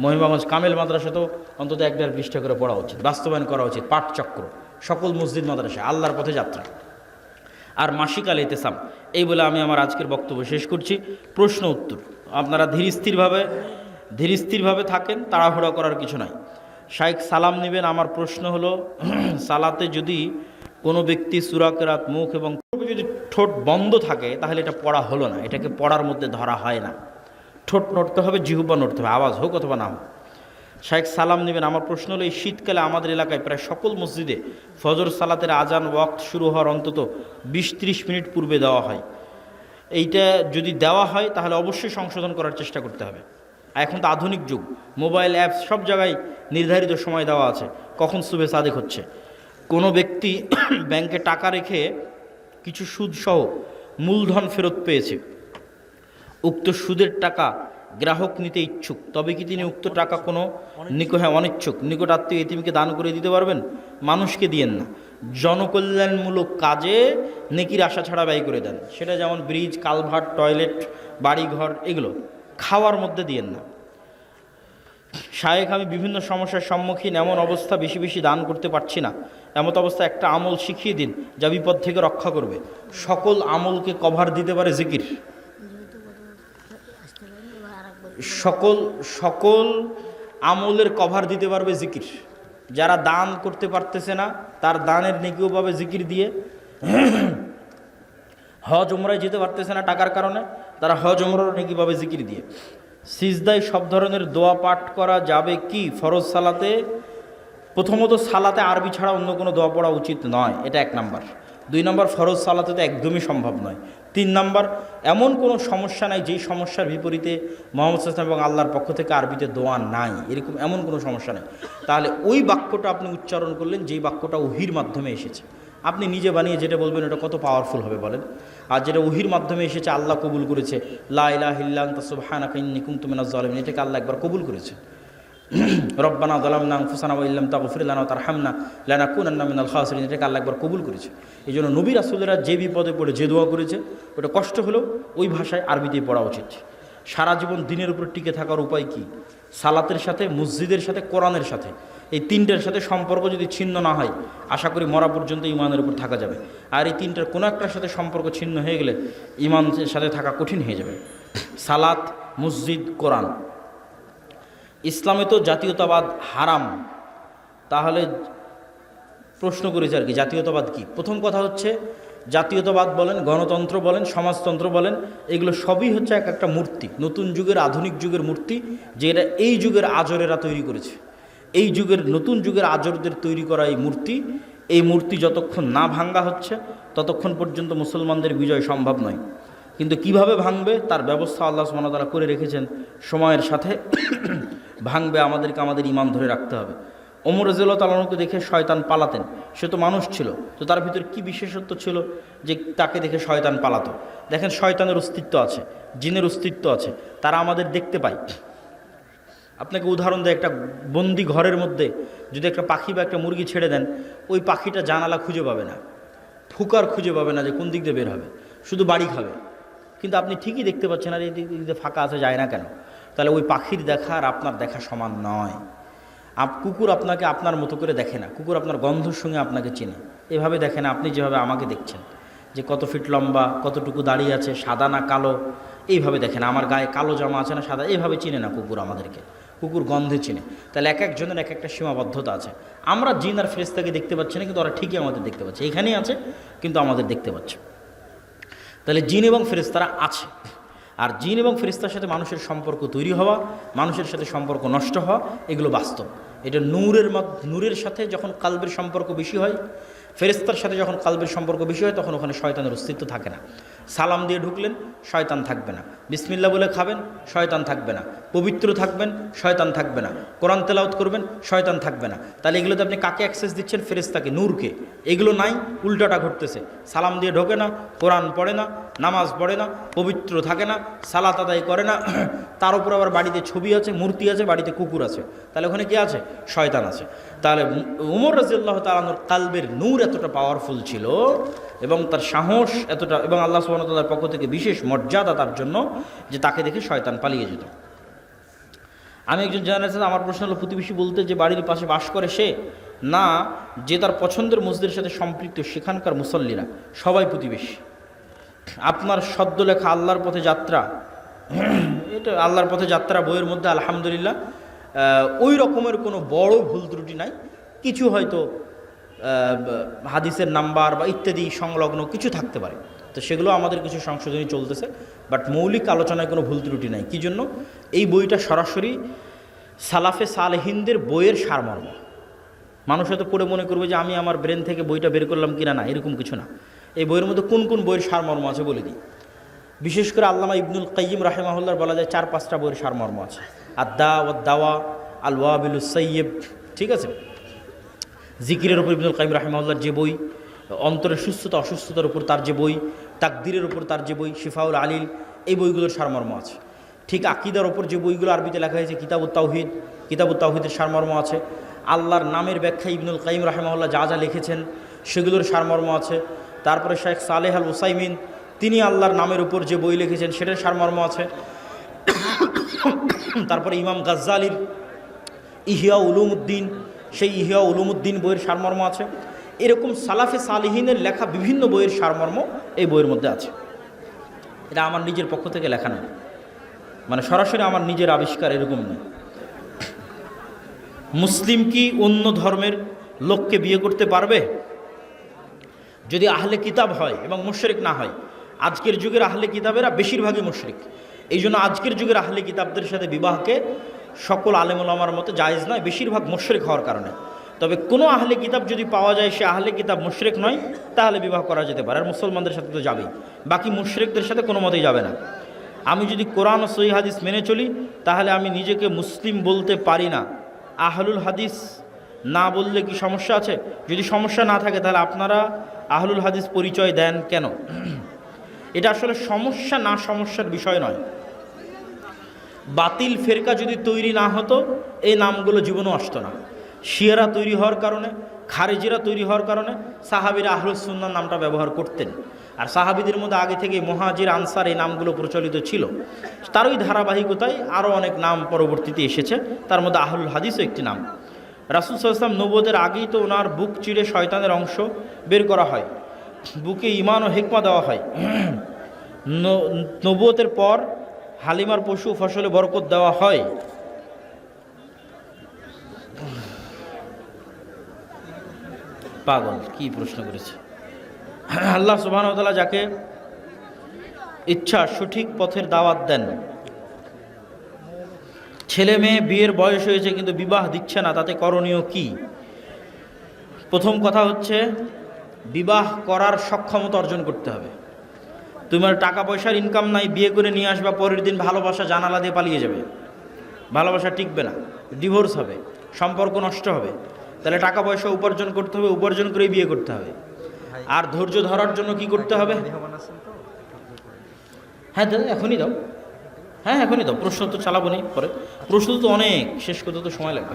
মহিমাগঞ্জ কামেল মাদ্রাসাতেও অন্তত 1-1.5 পৃষ্ঠা করে পড়া উচিত, বাস্তবায়ন করা উচিত। পাঠচক্র সকল মসজিদ মাদ্রাসায় আল্লাহর পথে যাত্রা আর মাসিক আল ইতিসাম। এই বলে আমি আমার আজকের বক্তব্য শেষ করছি। প্রশ্ন উত্তর আপনারা ধীর স্থিরভাবে থাকেন, তাড়াহুড়া করার কিছু নাই। শাইখ সালাম নেবেন। আমার প্রশ্ন হলো, সালাতে যদি কোনো ব্যক্তি সূরা কেরাত মুখ এবং যদি ঠোঁট বন্ধ থাকে তাহলে এটা পড়া হলো না, এটাকে পড়ার মধ্যে ধরা হয় না। ঠোঁট নড়তে হবে, জিহ্বা নড়তে হবে, আওয়াজ হোক অথবা না হোক। শাইখ সালাম নেবেন। আমার প্রশ্ন হলো, এই শীতকালে আমাদের এলাকায় প্রায় সকল মসজিদে ফজর সালাতের আজান ওয়াক্ত শুরু হওয়ার অন্তত 20-30 মিনিট পূর্বে দেওয়া হয়। এইটা যদি দেওয়া হয় তাহলে অবশ্যই সংশোধন করার চেষ্টা করতে হবে। আর এখন তো আধুনিক যুগ, মোবাইল অ্যাপস সব জায়গায় নির্ধারিত সময় দেওয়া আছে কখন সুবে সাদেক হচ্ছে। কোনো ব্যক্তি ব্যাংকে টাকা রেখে কিছু সুদসহ মূলধন ফেরত পেয়েছে, উক্ত সুদের টাকা গ্রাহক নিতে ইচ্ছুক, তবে কি তিনি উক্ত টাকা কোনো অনিচ্ছুক নিকট আত্মীয় এতিমকে দান করে দিতে পারবেন? মানুষকে দিয়েন না, জনকল্যাণমূলক কাজে নেকির আশা ছাড়া ব্যয় করে দেন। সেটা যেমন ব্রিজ, কালভার্ট, টয়লেট, বাড়িঘর, এগুলো খাওয়ার মধ্যে দিয়েন না। শায়েখ, আমি বিভিন্ন সমস্যার সম্মুখীন, এমন অবস্থা বেশি বেশি দান করতে পারছি না, এমত অবস্থা একটা আমল শিখিয়ে দিন যা বিপদ থেকে রক্ষা করবে। সকল আমলকে কভার দিতে পারে জিকির। সকল আমলের কভার দিতে পারবে জিকির। যারা দান করতে পারতেছে না তার দানের নেকিও পাবে জিকির দিয়ে। হজ উমরায় যেতে পারতেছে না টাকার কারণে, তারা হজ উমরার নেকি পাবে জিকির দিয়ে। সিজদায় সব ধরনের দোয়া পাঠ করা যাবে কি ফরজ সালাতে? প্রথমত সালাতে আরবি ছাড়া অন্য কোনো দোয়া পড়া উচিত নয়, এটা 1 নাম্বার। 2 নাম্বার, ফরজ সালাতে তো একদমই সম্ভব নয়। 3 নাম্বার, এমন কোনো সমস্যা নাই যেই সমস্যার বিপরীতে মুহাম্মদ সাল্লাল্লাহু আলাইহি ওয়াসাল্লাম এবং আল্লাহর পক্ষ থেকে আরবিতে দোয়া নাই, এরকম এমন কোনো সমস্যা নেই। তাহলে ওই বাক্যটা আপনি উচ্চারণ করলেন যেই বাক্যটা ওহির মাধ্যমে এসেছে। আপনি নিজে বানিয়ে যেটা বলবেন এটা কত পাওয়ারফুল হবে বলেন? আর যেটা ওহির মাধ্যমে এসেছে, আল্লাহ কবুল করেছে, লা ইলাহা ইল্লা আনতা সুবহানাকা ইন্নী কুনতু মিনাজ জালিমিন, এটাকে আল্লাহ একবার কবুল করেছে। রব্বানা যালামনা আনফুসানা ওয়া ইল্লাম তাগফির লানা ওয়া তারহামনা লানাকুনান্না মিনাল খাসিরিন, এটাকে আল্লাহ একবার কবুল করেছে। এই জন্য নবী রাসূলেরা যে বিপদে পড়ে যে দোয়া করেছে ওটা কষ্ট হলেও ওই ভাষায় আরবিতেই পড়া উচিত। সারা জীবন দিনের উপর টিকে থাকার উপায় কি? সালাতের সাথে, মসজিদের সাথে, কোরআনের সাথে, এই 3টার সাথে সম্পর্ক যদি ছিন্ন না হয়, আশা করি মরা পর্যন্ত ইমানের উপর থাকা যাবে। আর এই 3টার কোনো একটার সাথে সম্পর্ক ছিন্ন হয়ে গেলে ইমানের সাথে থাকা কঠিন হয়ে যাবে। সালাত, মসজিদ, কোরআন। ইসলামে তো জাতীয়তাবাদ হারাম, তাহলে প্রশ্ন করেছে আর কি জাতীয়তাবাদ কি? প্রথম কথা হচ্ছে, জাতীয়তাবাদ বলেন, গণতন্ত্র বলেন, সমাজতন্ত্র বলেন, এগুলো সবই হচ্ছে একটা মূর্তি, নতুন যুগের, আধুনিক যুগের মূর্তি, যেটা এই যুগের আজরেরা তৈরি করেছে। এই যুগের, নতুন যুগের আজরদের তৈরি করা এই মূর্তি যতক্ষণ না ভাঙ্গা হচ্ছে ততক্ষণ পর্যন্ত মুসলমানদের বিজয় সম্ভব নয়। কিন্তু কিভাবে ভাঙবে তার ব্যবস্থা আল্লাহ সুবহানাহু ওয়া তাআলা করে রেখেছেন। সময়ের সাথে ভাঙবে, আমাদেরকে আমাদের ঈমান ধরে রাখতে হবে। ওমর রাদিয়াল্লাহু তাআলা আনহুকে দেখে শয়তান পালাতেন, সে তো মানুষ ছিল, তো তার ভিতরে কি বিশেষত্ব ছিল যে তাকে দেখে শয়তান পালাতো? দেখেন, শয়তানের অস্তিত্ব আছে, জিনের অস্তিত্ব আছে, তারা আমাদের দেখতে পায়। আপনাকে উদাহরণ দেয়, একটা বন্দি ঘরের মধ্যে যদি একটা পাখি বা একটা মুরগি ছেড়ে দেন, ওই পাখিটা জানালা খুঁজে পাবে না, ফুকার খুঁজে পাবে না যে কোন দিক দিয়ে বের হবে, শুধু বাড়ি খাবে। কিন্তু আপনি ঠিকই দেখতে পাচ্ছেন আর এই দিক দিয়ে ফাঁকা আছে, যায় না কেন? তাহলে ওই পাখির দেখা আর আপনার দেখা সমান নয়। কুকুর আপনাকে আপনার মতো করে দেখে না, কুকুর আপনার গন্ধর সঙ্গে আপনাকে চেনে, এভাবে দেখে না আপনি যেভাবে আমাকে দেখছেন, যে কত ফিট লম্বা, কতটুকু দাড়ি আছে, সাদা না কালো, এইভাবে দেখে না। আমার গায়ে কালো জামা আছে না সাদা, এইভাবে চিনে না কুকুর আমাদেরকে, কুকুর গন্ধে চিনে। তাহলে এক একজনের এক একটা সীমাবদ্ধতা আছে। আমরা জিন আর ফেরেশতাকে দেখতে পাচ্ছি না, কিন্তু ওরা ঠিকই আমাদের দেখতে পাচ্ছে, এখানেই আছে কিন্তু আমাদের দেখতে পাচ্ছে। তাহলে জিন এবং ফেরেশতারা আছে। আর জিন এবং ফেরেশতার সাথে মানুষের সম্পর্ক তৈরি হওয়া, মানুষের সাথে সম্পর্ক নষ্ট হওয়া, এগুলো বাস্তব। এটা নূরের সাথে যখন কালবের সম্পর্ক বেশি হয়, ফেরেশতার সাথে যখন কালবের সম্পর্ক বেশি হয়, তখন ওখানে শয়তানের অস্তিত্ব থাকে না। সালাম দিয়ে ঢুকলেন, শয়তান থাকবে না। বিসমিল্লাহ বলে খাবেন, শয়তান থাকবে না। পবিত্র থাকবেন, শয়তান থাকবে না। কোরআন তেলাওয়াত করবেন, শয়তান থাকবে না। তাহলে এগুলোতে আপনি কাকে অ্যাক্সেস দিচ্ছেন? ফেরেশতাকে, নূরকে। এগুলো নাই, উল্টাটা ঘটতেছে। সালাম দিয়ে ঢোকে না, কোরআন পড়ে না, নামাজ পড়ে না, পবিত্র থাকে না, সালাত আদায় করে না, তার উপর আবার বাড়িতে ছবি আছে, মূর্তি আছে, বাড়িতে কুকুর আছে। তাহলে ওখানে কি আছে? শয়তান আছে। তাহলে ওমর রাদিয়াল্লাহু তাআলা আনহুর কালবের নূর এতটা পাওয়ারফুল ছিল এবং তার সাহস এতটা, এবং আল্লাহ সুবহানাহু ওয়া তাআলার পক্ষ থেকে বিশেষ মর্যাদা তার জন্য, যে তাকে দেখে শয়তান পালিয়ে যেত। আমি একজন জার্নালিস্ট, আমার প্রশ্ন হলো, প্রতিবেশী বলতে যে বাড়ির পাশে বাস করে সে, না যে তার পছন্দের মসজিদের সাথে সম্পৃক্ত সেখানকার মুসল্লিরা সবাই প্রতিবেশী? আপনার সদ্য লেখা আল্লাহর পথে যাত্রা, এটা আল্লাহর পথে যাত্রা বইয়ের মধ্যে আলহামদুলিল্লাহ ওই রকমের কোনো বড় ভুল ত্রুটি নাই। কিছু হয়তো হাদিসের নাম্বার বা ইত্যাদি সংলগ্ন কিছু থাকতে পারে, তো সেগুলো আমাদের কিছু সংশোধনী চলতেছে, বাট মৌলিক আলোচনায় কোনো ভুল ত্রুটি নাই। কী জন্য? এই বইটা সরাসরি সালাফে সালেহিনদের বইয়ের সারমর্ম। মানুষ হয়তো পড়ে মনে করবে যে আমি আমার ব্রেন থেকে বইটা বের করলাম কিনা, না, এরকম কিছু না। এই বইয়ের মধ্যে কোন কোন বইয়ের সারমর্ম আছে বলে দিই। বিশেষ করে আল্লামা ইবনুল কাইয়িম রাহিমাহুল্লাহর বলা যায় 4-5টা বইয়ের সারমর্ম আছে। আদা ও দাওয়া আল ওয়াবিলুস সাইয়্যিব, ঠিক আছে। জিকিরের উপর ইবনুল কাইয়িম রাহিমাহুল্লাহর যে বই, অন্তরের সুস্থতা অসুস্থতার উপর তার যে বই, তাকদীরের উপর তার যে বই শিফাউল আলিল, এই বইগুলোর সারমর্ম আছে। ঠিক আকীদার ওপর যে বইগুলো আরবিতে লেখা হয়েছে কিতাবুত তাওহীদ, কিতাবুত তাওহীদের সারমর্ম আছে। আল্লাহর নামের ব্যাখ্যা ইবনুল কাইয়িম রাহিমাহুল্লাহ যা যা লিখেছেন সেগুলোর সারমর্ম আছে। তারপরে শেখ সালেহ আল উসাইমিন তিনি আল্লাহর নামের উপর যে বই লিখেছেন সেটার সারমর্ম আছে। তারপরে ইমাম গাজ্জালির ইহিয়া উলুমউদ্দিন, সেই ইহিয়া উলুমউদ্দিন বইয়ের সারমর্ম আছে। এরকম সালাফে সালিহিনের লেখা বিভিন্ন বইয়ের সারমর্ম এই বইয়ের মধ্যে আছে। এটা আমার নিজের পক্ষ থেকে লেখা নয়, মানে সরাসরি আমার নিজের আবিষ্কার এরকম নয়। মুসলিম কি অন্য ধর্মের লোককে বিয়ে করতে পারবে যদি আহলে কিতাব হয় এবং মুশরিক না হয়? আজকের যুগের আহলে কিতাবেরা বেশিরভাগই মুশরিক। এই জন্য আজকের যুগের আহলে কিতাবদের সাথে বিবাহকে সকল আলেম ওলামার মতে জায়েজ নয়, বেশিরভাগ মুশরিক হওয়ার কারণে। তবে কোনো আহলে কিতাব যদি পাওয়া যায় সে আহলে কিতাব মুশরিক নয়, তাহলে বিবাহ করা যেতে পারে। আর মুসলমানদের সাথে তো যাবেই, বাকি মুশরিকদের সাথে কোনো মতেই যাবে না। আমি যদি কোরআন ও সহিহ হাদিস মেনে চলি তাহলে আমি নিজেকে মুসলিম বলতে পারি না। আহলুল হাদিস না বললে কি সমস্যা আছে? যদি সমস্যা না থাকে তাহলে আপনারা আহলুল হাদিস পরিচয় দেন কেন? এটা আসলে সমস্যা না সমস্যার বিষয় নয়। বাতিল ফেরকা যদি তৈরি না হতো এই নামগুলো জীবনও আসতো না। শিয়ারা তৈরি হওয়ার কারণে, খারেজিরা তৈরি হওয়ার কারণে সাহাবীরা আহলুস সুন্নাহ নামটা ব্যবহার করতেন। আর সাহাবীদের মধ্যে আগে থেকে মুহাজির আনসার এই নামগুলো প্রচলিত ছিল। তারই ধারাবাহিকতায় আরও অনেক নাম পরবর্তীতে এসেছে, তার মধ্যে আহলুল হাদিসও একটি নাম। রাসূল সাল্লাল্লাহু আলাইহি ওয়াসাল্লাম নবুয়তের আগেই তো ওনার বুক চিরে শয়তানের অংশ বের করা হয়, বুকে ঈমান ও হিকমা দেওয়া হয়। নবুয়তের পর হালিমার পশু ফসলে বরকত দেওয়া হয়। পাগল কি প্রশ্ন করেছে? আল্লাহ সুবহানাহু ওয়া তাআলা যাকে ইচ্ছা সঠিক পথের দাওয়াত দেন। ছেলে মেয়ে বিয়ের বয়স হয়েছে কিন্তু বিবাহ দিচ্ছে না, তাতে করণীয় কি? প্রথম কথা হচ্ছে বিবাহ করার সক্ষমতা অর্জন করতে হবে। তোমার টাকা পয়সার ইনকাম নাই, বিয়ে করে নিয়ে আসবা, পরের দিন ভালোবাসা জানালা দিয়ে পালিয়ে যাবে, ভালোবাসা টিকবে না, ডিভোর্স হবে, সম্পর্ক নষ্ট হবে। তাহলে টাকা পয়সা উপার্জন করতে হবে, উপার্জন করে বিয়ে করতে হবে। আর ধৈর্য ধরার জন্য কি করতে হবে? হ্যাঁ এখনই দাও, হ্যাঁ এখনই দাও। প্রশ্ন তো চালাবো নি, পরে প্রশ্ন তো অনেক, শেষ করতে তো সময় লাগবে।